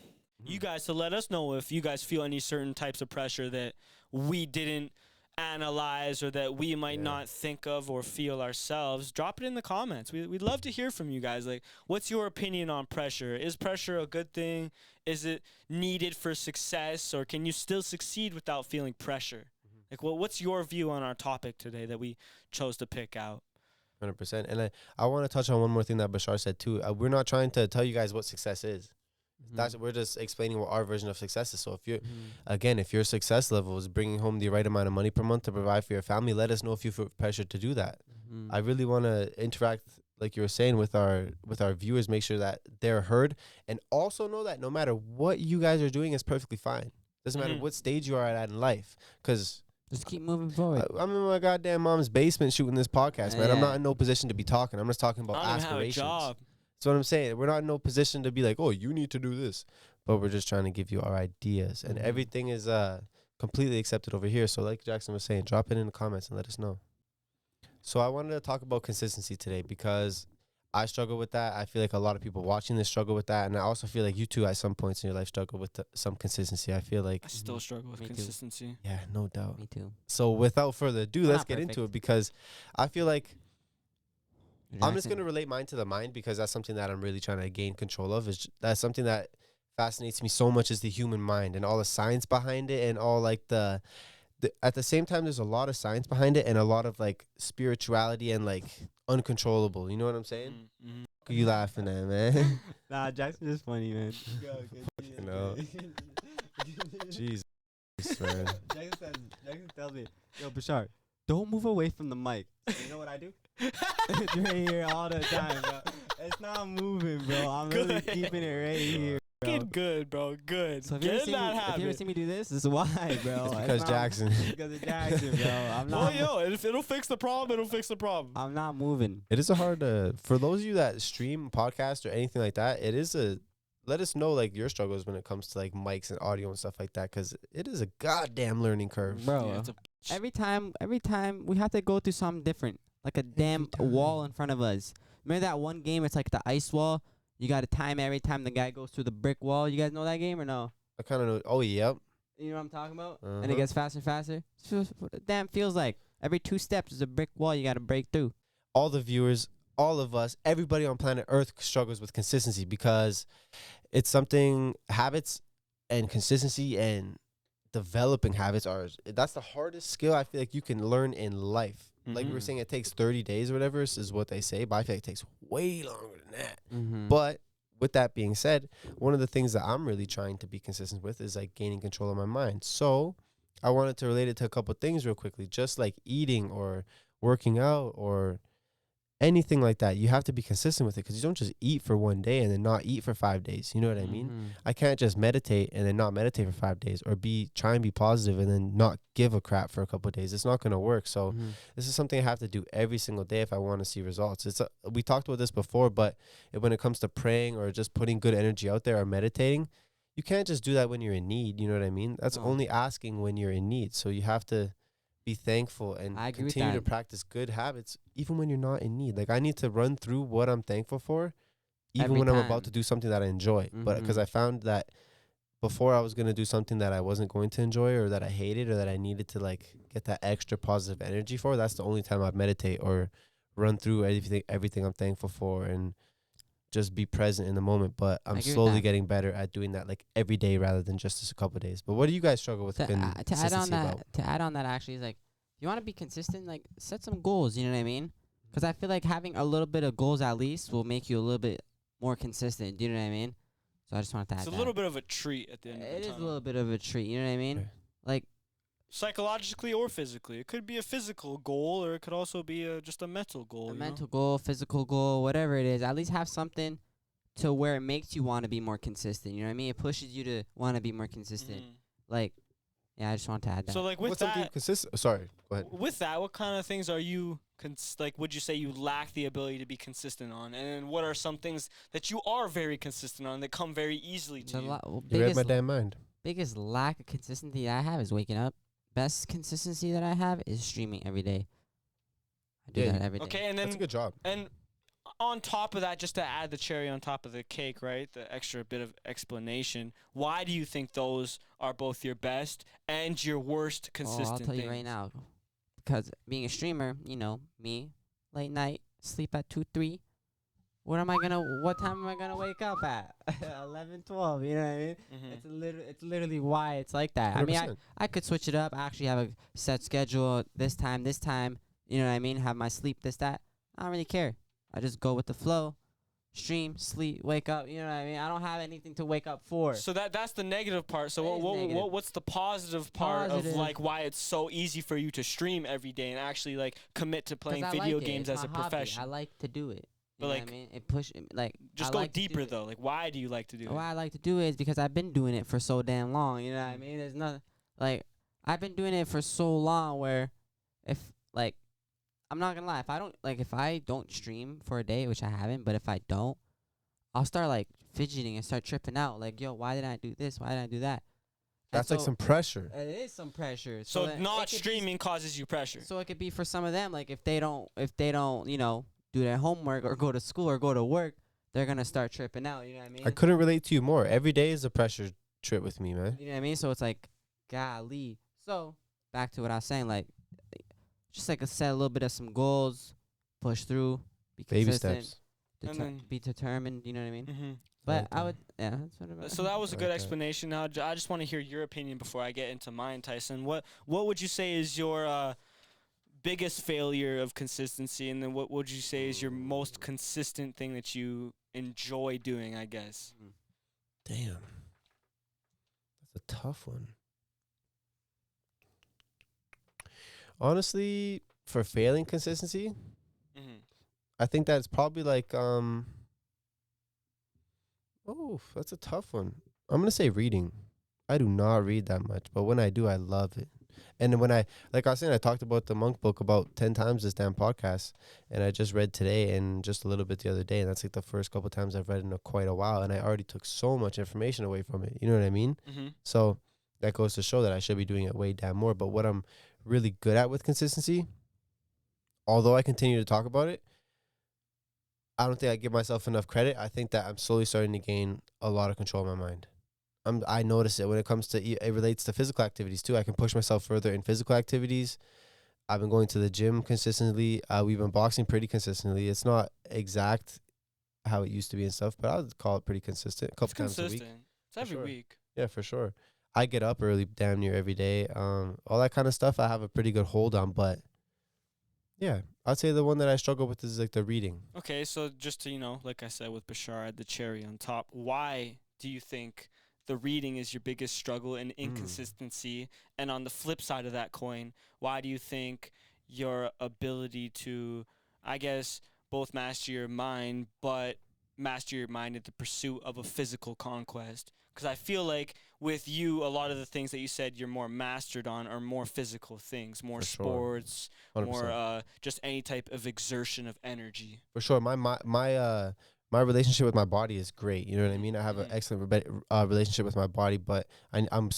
You guys, so let us know if you guys feel any certain types of pressure that we didn't analyze or that we might not think of or feel ourselves. Drop it in the comments. We'd love to hear from you guys. Like, what's your opinion on pressure? Is pressure a good thing? Is it needed for success, or can you still succeed without feeling pressure? Like, what's your view on our topic today that we chose to pick out? 100%. And I want to touch on one more thing that Bashar said too. We're not trying to tell you guys what success is. We're just explaining what our version of success is. So if you're, again, if your success level is bringing home the right amount of money per month to provide for your family, let us know if you feel pressure to do that. I really want to interact, like you were saying, with our viewers, make sure that they're heard, and also know that no matter what you guys are doing is perfectly fine. Doesn't matter what stage you are at in life, because just keep moving forward. I'm in my goddamn mom's basement shooting this podcast, man. I'm not in no position to be talking. I'm just talking about I don't even have a aspirations. job. That's what I'm saying. We're not in no position to be like, oh, you need to do this. But we're just trying to give you our ideas. And everything is completely accepted over here. So like Jackson was saying, drop it in the comments and let us know. So I wanted to talk about consistency today because I struggle with that. I feel like a lot of people watching this struggle with that. And I also feel like you two at some points in your life struggle with some consistency. I feel like... I still struggle with consistency. Yeah, no doubt. Me too. So without further ado, let's get into it, because I feel like I'm just going to relate mine to the mind, because that's something that I'm really trying to gain control of. That's something that fascinates me so much, is the human mind and all the science behind it, and all like the at the same time, there's a lot of science behind it and a lot of like spirituality and like uncontrollable. You know what I'm saying? Mm-hmm. What are you laughing at, man? Nah, Jackson is funny, man. You know. Jesus, man. Jackson tells me, yo, Bashar, don't move away from the mic. So you know what I do? It's right here all the time, bro. It's not moving, bro. I'm really keeping it right here, bro. Good, bro. Good. So if you ever see me do this is why, bro. It's because Jackson. It's because of Jackson, bro. I'm not. If it'll fix the problem, it'll fix the problem. I'm not moving. It is a hard for those of you that stream podcast or anything like that. It is let us know like your struggles when it comes to like mics and audio and stuff like that, because it is a goddamn learning curve, bro. Yeah, every time we have to go through something different, like a damn wall in front of us. Remember that one game? It's like the ice wall. You got to time every time the guy goes through the brick wall. You guys know that game or no? I kind of know. Oh, yep. You know what I'm talking about? Uh-huh. And it gets faster and faster. Feels like every 2 steps is a brick wall you got to break through. All the viewers, all of us, everybody on planet Earth struggles with consistency, because it's something, habits and consistency and developing habits that's the hardest skill I feel like you can learn in life. Like we were saying, it takes 30 days or whatever is what they say, but I feel like it takes way longer than that. But with that being said, one of the things that I'm really trying to be consistent with is like gaining control of my mind. So I wanted to relate it to a couple of things real quickly, just like eating or working out or anything like that. You have to be consistent with it, because you don't just eat for one day and then not eat for 5 days. You know what I mean? I can't just meditate and then not meditate for 5 days, or try and be positive and then not give a crap for a couple of days. It's not going to work. So this is something I have to do every single day if I want to see results. We talked about this before, but when it comes to praying or just putting good energy out there or meditating, you can't just do that when you're in need. You know what I mean? That's only asking when you're in need. So you have to be thankful and continue to practice good habits even when you're not in need. Like I need to run through what I'm thankful for even when I'm about to do something that I enjoy. But because I found that before I was going to do something that I wasn't going to enjoy or that I hated or that I needed to like get that extra positive energy for, that's the only time I'd meditate or run through everything I'm thankful for and just be present in the moment. But I'm slowly getting better at doing that like every day rather than just a couple of days. But what do you guys struggle with consistency about? To add on that, actually, is like, if you want to be consistent, like set some goals. You know what I mean? Because I feel like having a little bit of goals at least will make you a little bit more consistent. Do you know what I mean? So I just wanted to add that. It's a little bit of a treat at the end of the It tunnel. is a little bit of a treat. You know what I mean? Right. Like, psychologically or physically. It could be a physical goal, or it could also be just a mental goal. A you mental goal, physical goal, whatever it is. At least have something to where it makes you want to be more consistent. You know what I mean? It pushes you to want to be more know? consistent. Mhm. Like, yeah, I just want to add that. So like with What's something that, consistent? Sorry, go ahead. with that, what kind of things are you like? Would you say you lack the ability to be consistent on? And then what are some things that you are very consistent on that come very easily to the you? You read my damn mind. biggest lack of consistency I have is waking up. Best consistency that I have is streaming every day. I do Yeah, that every day. Okay, and That's a then good job. and on top of that, just to add the cherry on top of the cake, right? The extra bit of explanation. Why do you think those are both your best and your worst consistent I'll tell you right things? now. Because being a streamer, you know, me, late night, sleep at 2, 3. What time am I gonna wake up at? 11, 12, you know what I mean? Mhm. It's literally why it's like that. I mean, 100%. I could switch it up. I actually have a set schedule this time, you know what I mean? Have my sleep, this, that. I don't really care. I just go with the flow, stream, sleep, wake up, you know what I mean? I don't have anything to wake up for. So that's the negative part. So That is negative. what's the positive part of Positive. like why it's so easy for you to stream every day and actually like commit to 'Cause playing I video like it. games It's as a my hobby. profession? I like to do it. But, You know like, what I mean? It push like Just I go like to do deeper it. though. Like why do you like to do Why it? I like to do it is because I've been doing it for so damn long. You know what I mean? There's nothing like I've been doing it for so long where if like I'm not gonna lie, if I don't stream for a day, which I haven't, but if I don't, I'll start like fidgeting and start tripping out. Like, yo, why did I do this? Why did I do that? And That's like so some pressure. it is some pressure. So then not it could be streaming causes you pressure. So it could be for some of them, like if they don't, you know, do their homework or go to school or go to work, they're gonna start tripping out. You know what I mean? I couldn't relate to you more. Every day is a pressure trip with me, man. You know what I mean? So it's like, golly. So back to what I was saying, like, just like set a little bit of some goals, push through, be Baby consistent, steps. And then- be determined. You know what I mean? Mm-hmm. But like I that. would, yeah. That's what So that was a I good like that. explanation. Now I just want to hear your opinion before I get into mine, Tyson. What would you say is your biggest failure of consistency, and then what would you say is your most consistent thing that you enjoy doing? I guess. Damn. That's a tough one. Honestly, for failing consistency, Mm-hmm. I think that's probably like oh, that's a tough one. I'm gonna say reading. I do not read that much, but when I do, I love it. And then when like I was saying, I talked about the monk book about 10 times this damn podcast, and I just read today and just a little bit the other day, and that's like the first couple times I've read in quite a while, and I already took so much information away from it. You know what I mean? Mm-hmm. So that goes to show that I should be doing it way damn more. But what I'm really good at with consistency, although I continue to talk about it, I don't think I give myself enough credit. I think that I'm slowly starting to gain a lot of control of my mind. I notice it when it comes to it relates to physical activities too. I can push myself further in physical activities. I've been going to the gym consistently. We've been boxing pretty consistently. It's not exact how it used to be and stuff, but I would call it pretty consistent. A couple It's times a week. consistent. It's every sure. week. Yeah, for sure. I get up early damn near every day. All that kind of stuff I have a pretty good hold on, but yeah, I'd say the one that I struggle with is like the reading. Okay, so just to, like I said with Bashar, add the cherry on top. Why do you think the reading is your biggest struggle and inconsistency? And on the flip side of that coin, why do you think your ability to, I guess, both master your mind, but master your mind in the pursuit of a physical conquest? Because I feel like with you, a lot of the things that you said you're more mastered on are more physical things, more For sure. sports, 100%. more just any type of exertion of energy. For sure. My relationship with my body is great. You know what I mean? I have an excellent relationship with my body, but I'm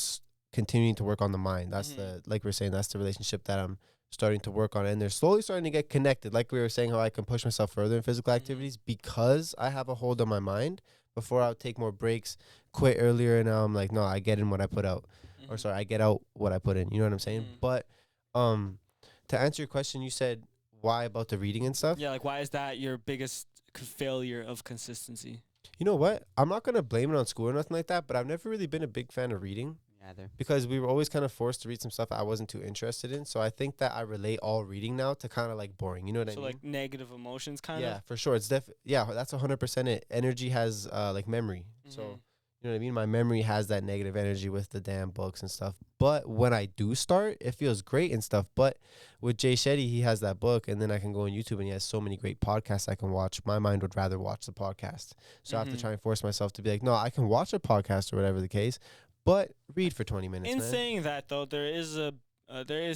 continuing to work on the mind. That's like we were saying, that's the relationship that I'm starting to work on, and they're slowly starting to get connected. Like we were saying, how I can push myself further in physical activities because I have a hold on my mind. Before I would take more breaks, quit earlier, and now I'm like, no, I get in what I put out. Or sorry, I get out what I put in. You know what I'm saying? But to answer your question, you said why about the reading and stuff? Yeah, like why is that your biggest failure of consistency? You know what? I'm not gonna blame it on school or nothing like that, but I've never really been a big fan of reading. Either. Because we were always kind of forced to read some stuff I wasn't too interested in. So I think that I relate all reading now to kind of like boring. You know what I mean? So like negative emotions kind yeah, of? for sure. It's that's 100% it. Energy has like memory. So, you You know what I mean? My memory has that negative energy with the damn books and stuff. But when I do start, it feels great and stuff. But with Jay Shetty, he has that book, and then I can go on YouTube and he has so many great podcasts I can watch. My mind would rather watch the podcast. So I have to try and force myself to be like, no, I can watch a podcast or whatever the case, but read for 20 minutes. In man. saying that, though, there is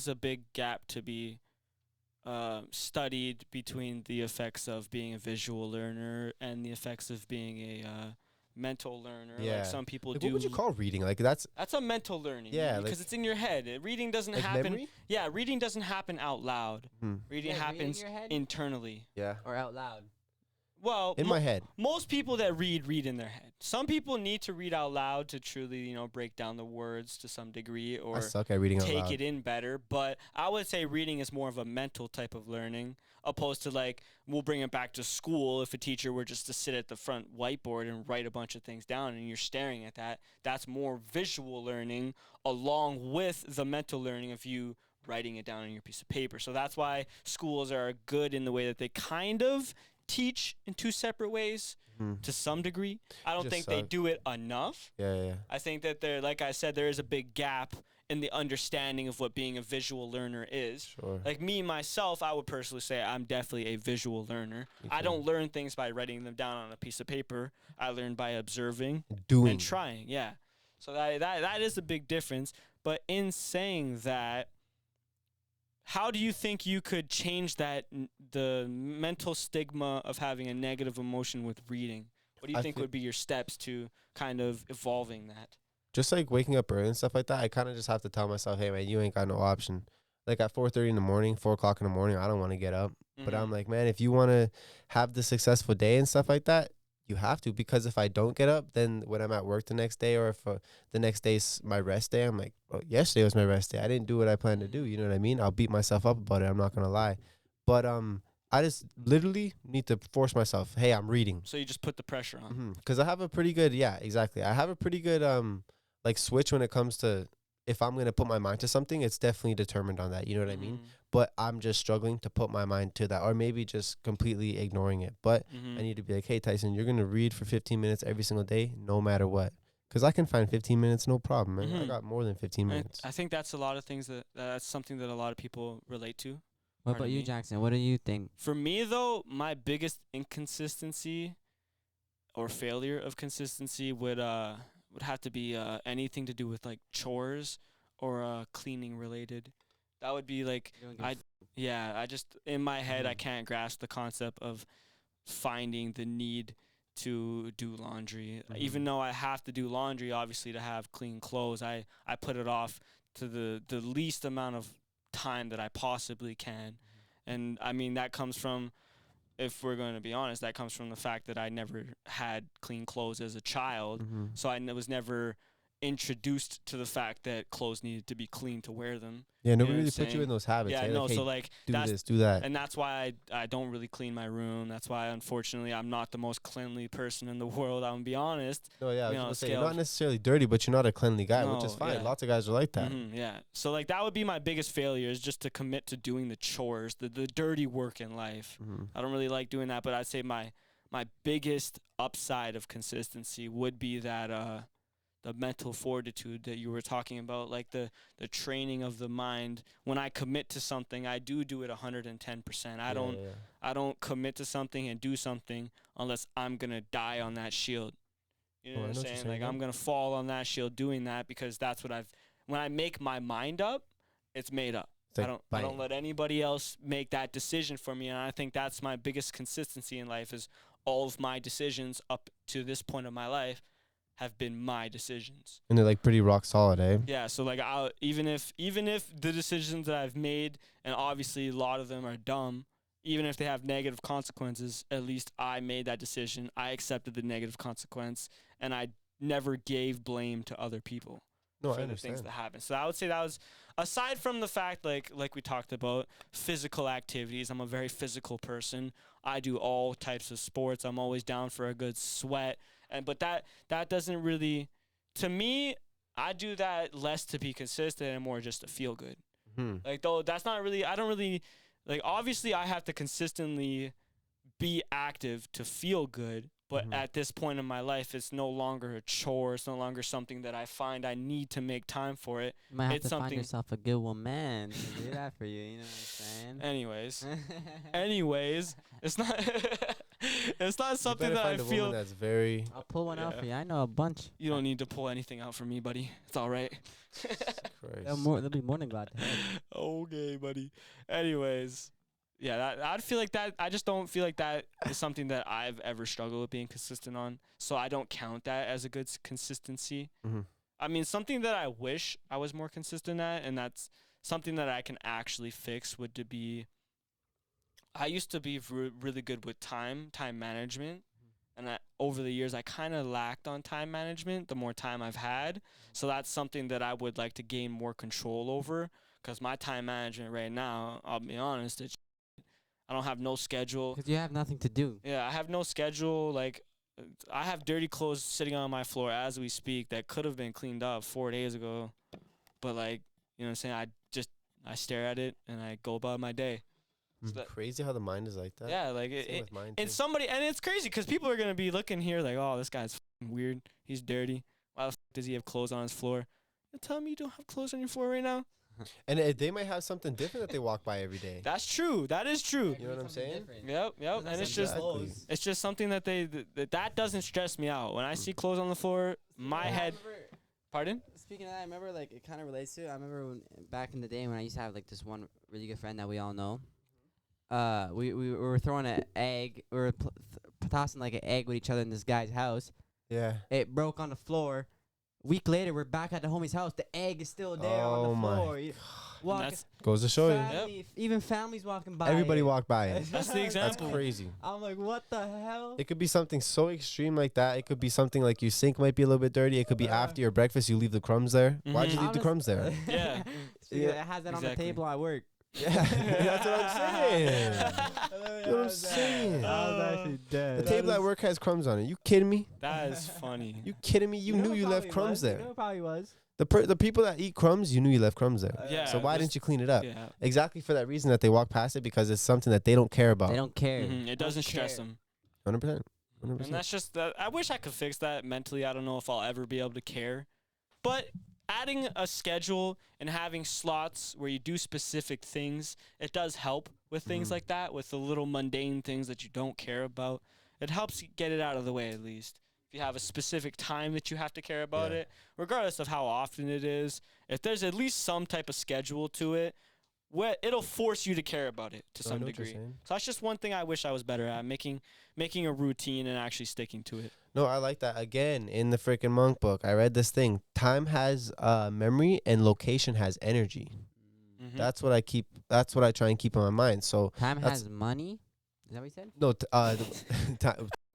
a big gap to be studied between the effects of being a visual learner and the effects of being a mental learner. Yeah. Like some people Like, do. what would you call reading? Like that's a mental learning. Yeah, because like- it's in your head. Reading doesn't like happen. memory? Yeah, reading doesn't happen out loud. Reading Yeah, reading happens your head? internally. Yeah. Or out loud. Well, In my head. most people that read in their head. Some people need to read out loud to truly, break down the words to some degree I or suck at reading out take loud. it in better. But I would say reading is more of a mental type of learning, opposed to like we'll bring it back to school. If a teacher were just to sit at the front whiteboard and write a bunch of things down and you're staring at that, that's more visual learning along with the mental learning of you writing it down on your piece of paper. So that's why schools are good in the way that they kind of teach in two separate ways to some degree. I don't Just think they suck. do it enough. Yeah. I think that there, like I said, there is a big gap in the understanding of what being a visual learner is. Sure. Like me, myself, I would personally say I'm definitely a visual learner. Me I too. don't learn things by writing them down on a piece of paper. I learn by observing Doing. and trying. Yeah. So that is a big difference. But in saying that, how do you think you could change that, the mental stigma of having a negative emotion with reading? What do you I think feel- would be your steps to kind of evolving that? Just like waking up early and stuff like that, I kind of just have to tell myself, hey man, you ain't got no option. Like at 4:30 in the morning, 4 o'clock in the morning, I don't want to get up. But I'm like, man, if you want to have the successful day and stuff like that, you have to. Because if I don't get up, then when I'm at work the next day, or if the next day's my rest day, I'm like, oh, yesterday was my rest day. I didn't do what I planned to do. You know what I mean? I'll beat myself up about it. I'm not gonna lie. But I just literally need to force myself. Hey, I'm reading. So you just put the pressure on. Because I have a pretty good, yeah, exactly. I have a pretty good like switch when it comes to if I'm gonna put my mind to something, it's definitely determined on that. You know what I mean? But I'm just struggling to put my mind to that, or maybe just completely ignoring it. But I need to be like, hey, Tyson, you're going to read for 15 minutes every single day, no matter what. Because I can find 15 minutes, no problem, man. I got more than 15 minutes. I think that's a lot of things that's something that a lot of people relate to. What about Pardon you, me? Jackson? What do you think? For me, though, my biggest inconsistency or failure of consistency would have to be anything to do with like chores or cleaning related. That would be like I just in my head I can't grasp the concept of finding the need to do laundry. Even though I have to do laundry obviously to have clean clothes, I put it off to the least amount of time that I possibly can. And I mean that comes from, if we're going to be honest, that comes from the fact that I never had clean clothes as a child. So I was never introduced to the fact that clothes needed to be clean to wear them. Yeah, nobody what really I'm put you saying? in those habits. Yeah, eh? no, Like, hey, so like do that's this, do that. and that's why I don't really clean my room. That's why unfortunately I'm not the most cleanly person in the world. I'm gonna be honest. No, yeah, I was you know, gonna say, scale you're not of- necessarily dirty, but you're not a cleanly guy, which is No, fine. yeah. Lots of guys are like that. Yeah. So like that would be my biggest failure, is just to commit to doing the chores, the dirty work in life. I don't really like doing that, but I'd say my biggest upside of consistency would be that the mental fortitude that you were talking about, like the training of the mind. When I commit to something, I do it 110%. I don't commit to something and do something unless I'm gonna die on that shield. You know Oh, I what I'm know what you're saying? saying, Like I'm gonna fall on that shield doing that, because that's what when I make my mind up, it's made up. It's like, I don't let anybody else make that decision for me, and I think that's my biggest consistency in life, is all of my decisions up to this point of my life have been my decisions. And they're like pretty rock solid, eh? Yeah, so like even if the decisions that I've made, and obviously a lot of them are dumb, even if they have negative consequences, at least I made that decision. I accepted the negative consequence, and I never gave blame to other people No, for I the things understand. that happened. So I would say that was, aside from the fact like we talked about physical activities. I'm a very physical person. I do all types of sports. I'm always down for a good sweat. But that doesn't really, to me, I do that less to be consistent and more just to feel good. Like, though that's not really, I don't really, like, obviously I have to consistently be active to feel good, But at this point in my life, it's no longer a chore. It's no longer something that I find I need to make time for it. You might have It's to find something- yourself a good woman to do that for you. You know what I'm saying? Anyways, it's not it's not something you better that I find a feel woman that's very I'll pull one out Yeah. for you. I know a bunch. you don't need to pull anything out from me, buddy. It's all right. Christ. They'll be more than glad to help. Okay, buddy. Anyways, yeah, I'd feel like that. I just don't feel like that is something that I've ever struggled with being consistent on. So I don't count that as a good consistency. Mhm. I mean, something that I wish I was more consistent at, and that's something that I can actually fix, would to be. I used to be really good with time management. And over the years, I kind of lacked on time management the more time I've had. So that's something that I would like to gain more control over. Because my time management right now, I'll be honest, I don't have no schedule. Because you have nothing to do. Yeah, I have no schedule. Like, I have dirty clothes sitting on my floor as we speak that could have been cleaned up 4 days ago. But, like, you know what I'm saying? I stare at it and I go about my day. So that- Crazy how the mind is like that. yeah, like, Same with mine and too. and it's crazy because people are going to be looking here like, oh, this guy's f***ing weird. He's dirty. Why the f*** does he have clothes on his floor? You tell me you don't have clothes on your floor right now? And they might have something different that they walk by every day. That's true. That is true. You know what I'm saying? Yep. And it's just Exactly. it's just something that that doesn't stress me out. When I see clothes on the floor, my head. Pardon? Speaking of that, I remember, like, it kind of relates to it. I remember back in the day when I used to have, like, this one really good friend that we all know. We were throwing an egg. We were tossing, like, an egg with each other in this guy's house. Yeah. It broke on the floor. Week later, we're back at the homie's house. The egg is still there on Oh the my floor. Walk, That's Goes to show you. family, even families walking by. Everybody it. walked by it. That's the That's example. crazy. I'm like, what the hell? It could be something so extreme like that. It could be something like your sink might be a little bit dirty. It could be after your breakfast, you leave the crumbs there. Why'd you Mhm. leave the crumbs there? Yeah. It has that on the Exactly. table at work. Yeah, that's what I'm saying. That's what I'm saying. I was actually dead. The table at work has crumbs on it. You kidding me? That is funny. You kidding me? You knew you left crumbs there. You know, it probably was. The people that eat crumbs, you knew you left crumbs there. Yeah. So why this- didn't you clean it up? Yeah. Exactly for that reason that they walk past it, because it's something that they don't care about. They don't care. It doesn't stress them. 100%. And 100%. that's just that. I wish I could fix that mentally. I don't know if I'll ever be able to care. But adding a schedule and having slots where you do specific things, it does help with things like that, with the little mundane things that you don't care about. It helps you get it out of the way at least. If you have a specific time that you have to care about Yeah. it, regardless of how often it is, if there's at least some type of schedule to it, it'll force you to care about it to I some know what you're degree. saying. So that's just one thing I wish I was better at, making a routine and actually sticking to it. No, I like that. Again, in the freaking monk book, I read this thing. Time has memory and location has energy. Mhm. That's what I try and keep in my mind. So Time That's- has money. Is that what you said? no,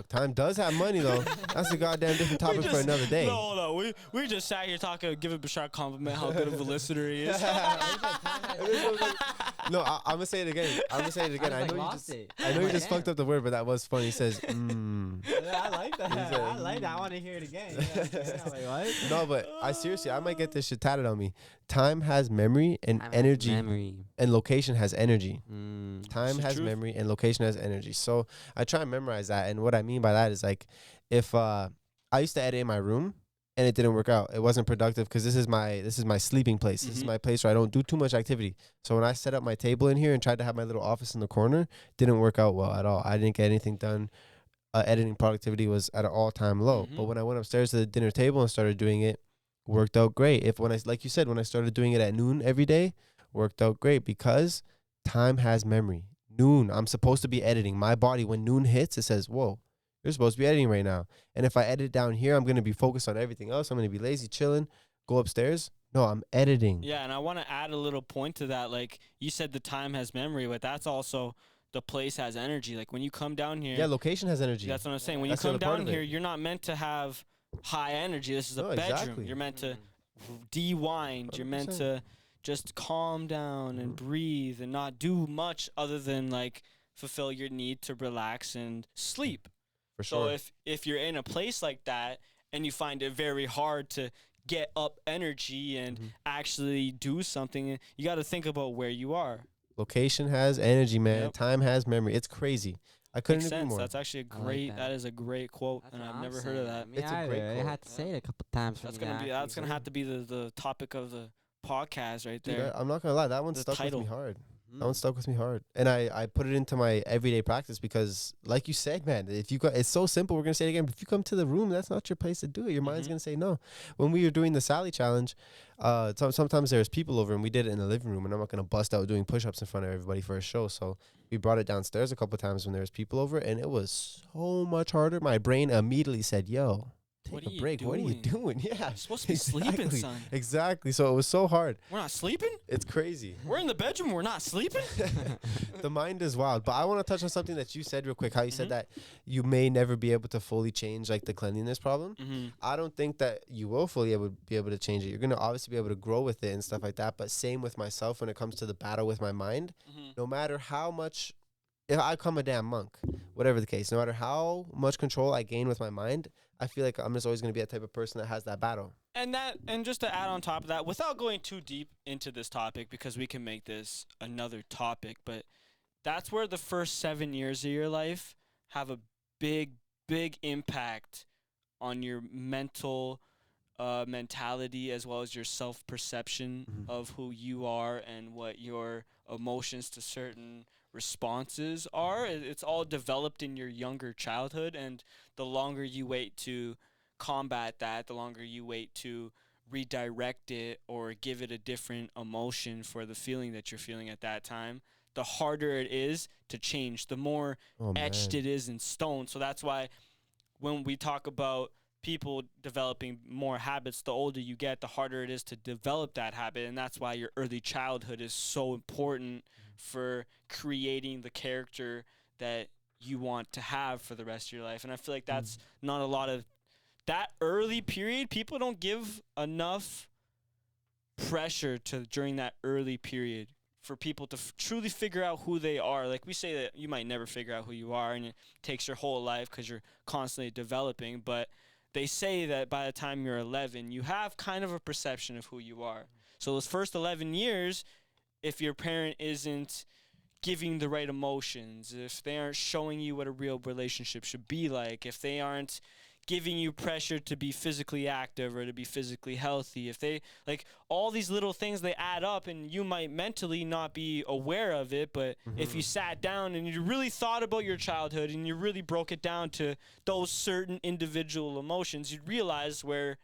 time does have money though. That's a goddamn different topic for another day. No, we just sat here talking, giving Bashar a compliment how good of a listener he is. No, I'm gonna say it again. I know you just fucked up the word, but that was funny. He says, I like that. He said, I like that. I want to hear it again. Wait, what? No, but I seriously, I might get this shit tatted on me. Time has memory and Time has energy, memory. and location has energy. Mm. Time the has truth. memory and location has energy. So I try and memorize that. And what I mean by that is, like, if I used to edit in my room and it didn't work out, it wasn't productive because this is my sleeping place. This is Mhm. my place where I don't do too much activity. So when I set up my table in here and tried to have my little office in the corner, didn't work out well at all. I didn't get anything done. Editing productivity was at an all-time low. But Mhm. when I went upstairs to the dinner table and started doing it, worked out great. Like you said, when I started doing it at noon every day, worked out great because time has memory. Noon, I'm supposed to be editing. My body, when noon hits, it says, whoa, you're supposed to be editing right now. And if I edit down here, I'm going to be focused on everything else. I'm going to be lazy, chilling, go upstairs. No, I'm editing. Yeah, and I want to add a little point to that. Like you said, the time has memory, but that's also the place has energy. Like when you come down here, Yeah, location has energy. that's what I'm saying. When That's you the come other part down of here, it. you're not meant to have high energy. This is a No, bedroom. exactly. You're meant to de-wind. You're meant 100%. to just calm down and Mm-hmm. breathe and not do much other than like fulfill your need to relax and sleep. For So sure. if you're in a place like that and you find it very hard to get up energy and Mm-hmm. actually do something, you got to think about where you are. Location has energy, man. Yep. Time has memory. It's crazy. I couldn't Makes agree sense. more. That's actually a I like great. that. That is a great quote, That's and what I've I'm never heard of saying. that. Me It's a either. great I quote. had to say Yeah. it a couple times for That's me to gonna be. actually That's gonna agree. have to be the topic of the podcast right Dude, there. I'm not gonna lie, that one The stuck with me title. hard. That Mm. one stuck with me hard, and I put it into my everyday practice because, like you said, man, if you go, it's so simple. We're gonna say it again. But if you come to the room, that's not your place to do it. Your mind's Mhm. gonna say no. When we were doing the Sally challenge, sometimes there's people over, and we did it in the living room. And I'm not gonna bust out doing push-ups in front of everybody for a show. So we brought it downstairs a couple times when there was people over, and it was so much harder. My brain immediately said, "Yo, What take are a you break. What are you doing? doing?" Yeah, You're supposed to be sleeping, son. Exactly. So it was so hard. We're not sleeping. It's crazy. We're in the bedroom. We're not sleeping. The mind is wild. But I want to touch on something that you said real quick. How you said Mhm. that you may never be able to fully change like the cleanliness problem. Mm-hmm. I don't think that you will fully be able to change it. You're gonna obviously be able to grow with it and stuff like that. But same with myself when it comes to the battle with my mind. Mm-hmm. No matter how much, if I become a damn monk, whatever the case, no matter how much control I gain with my mind, I feel like I'm just always gonna be that type of person that has that battle. And just to add on top of that, without going too deep into this topic, because we can make this another topic, but that's where the first 7 years of your life have a big impact on your mental mentality, as well as your self perception Mhm. of who you are and what your emotions to certain responses are. It's all developed in your younger childhood, and the longer you wait to combat that, the longer you wait to redirect it or give it a different emotion for the feeling that you're feeling at that time, the harder it is to change, the more Oh etched man. it is in stone. So that's why when we talk about people developing more habits, the older you get, the harder it is to develop that habit. And that's why your early childhood is so important for creating the character that you want to have for the rest of your life. And I feel like that's not a lot of that early period. People don't give enough pressure to during that early period for people to truly figure out who they are. Like we say that you might never figure out who you are, and it takes your whole life because you're constantly developing. But they say that by the time you're 11, you have kind of a perception of who you are. So those first 11 years, if your parent isn't giving the right emotions, if they aren't showing you what a real relationship should be like, if they aren't giving you pressure to be physically active or to be physically healthy, if they like all these little things, they add up, and you might mentally not be aware of it, but if you sat down and you really thought about your childhood and you really broke it down to those certain individual emotions, you'd realize where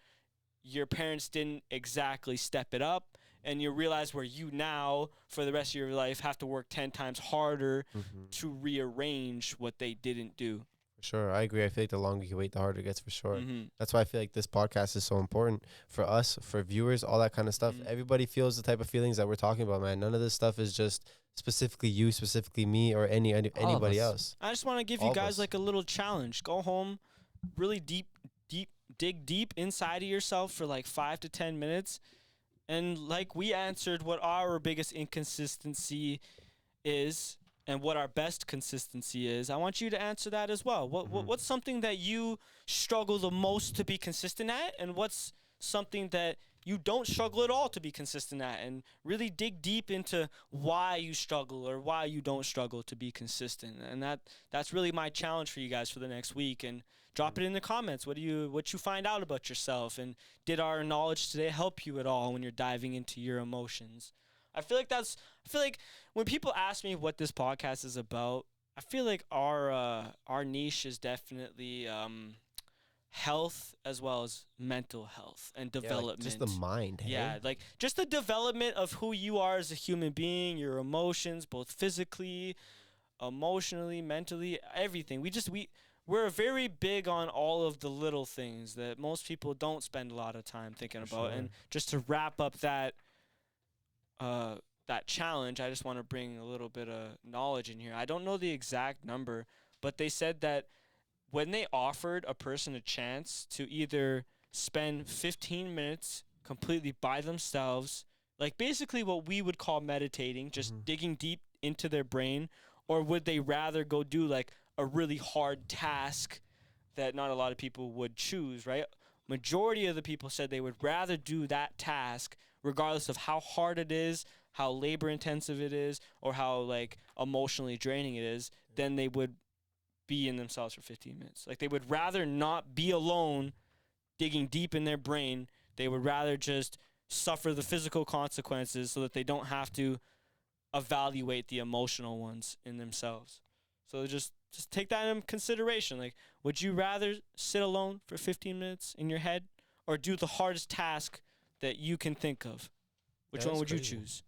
your parents didn't exactly step it up, and you realize where you now for the rest of your life have to work 10 times harder to rearrange what they didn't do. For sure, I agree. I feel like the longer you wait, the harder it gets, for sure. Mm-hmm. That's why I feel like this podcast is so important for us, for viewers, all that kind of stuff. Mhm. Everybody feels the type of feelings that we're talking about, man. None of this stuff is just specifically you, specifically me, or anybody us. else. I just want to give All you of guys us. like a little challenge. Go home, really dig deep inside of yourself for like 5 to 10 minutes. And like we answered what our biggest inconsistency is and what our best consistency is, I want you to answer that as well. What's something that you struggle the most to be consistent at, and what's something that you don't struggle at all to be consistent at, and really dig deep into why you struggle or why you don't struggle to be consistent. And that's really my challenge for you guys for the next week. And drop it in the comments. What you find out about yourself, and did our knowledge today help you at all when you're diving into your emotions? I feel like when people ask me what this podcast is about, I feel like our niche is definitely health as well as mental health and Yeah, like development. just the mind. Hey? Yeah, like just the development of who you are as a human being, your emotions, both physically, emotionally, mentally, everything. We're very big on all of the little things that most people don't spend a lot of time thinking For about. sure. And just to wrap up that challenge, I just want to bring a little bit of knowledge in here. I don't know the exact number, but they said that when they offered a person a chance to either spend 15 minutes completely by themselves, like basically what we would call meditating, just digging deep into their brain, or would they rather go do like a really hard task that not a lot of people would choose, right? Majority of the people said they would rather do that task regardless of how hard it is, how labor intensive it is, or how like emotionally draining it is, than they would be in themselves for 15 minutes. Like they would rather not be alone digging deep in their brain. They would rather just suffer the physical consequences so that they don't have to evaluate the emotional ones in themselves. So just take that in consideration. Like, would you rather sit alone for 15 minutes in your head or do the hardest task that you can think of? Which one would you choose?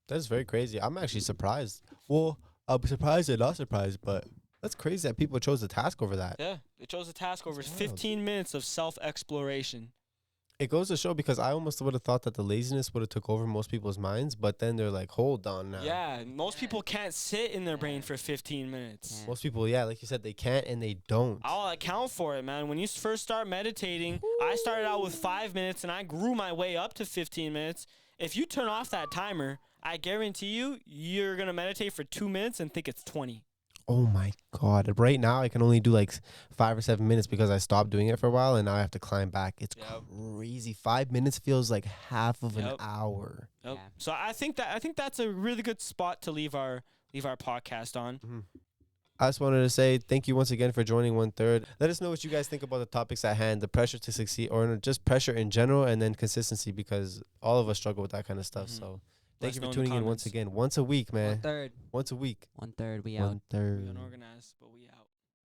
That's very crazy. I'm actually surprised. Well, I'm surprised and not surprised, but that's crazy that people chose the task over that. Yeah, they chose the task over 15 minutes of self-exploration. It goes to show, because I almost would have thought that the laziness would have took over most people's minds, but then they're like, hold on now. Yeah, most people can't sit in their brain for 15 minutes. Most people, yeah, like you said, they can't and they don't. I'll account for it, man. When you first start meditating, I started out with 5 minutes and I grew my way up to 15 minutes. If you turn off that timer, I guarantee you, you're going to meditate for 2 minutes and think it's 20. Oh my God. Right now, I can only do like 5 or 7 minutes because I stopped doing it for a while and now I have to climb back. It's crazy. 5 minutes feels like half of an hour. Yep. Yeah. So I think that's a really good spot to leave our podcast on. Mm-hmm. I just wanted to say thank you once again for joining OneThird. Let us know what you guys think about the topics at hand, the pressure to succeed, or just pressure in general, and then consistency, because all of us struggle with that kind of stuff. So thank you for tuning in once again. Once a week, man. OneThird. Once a week. OneThird. We out. OneThird. We unorganized, but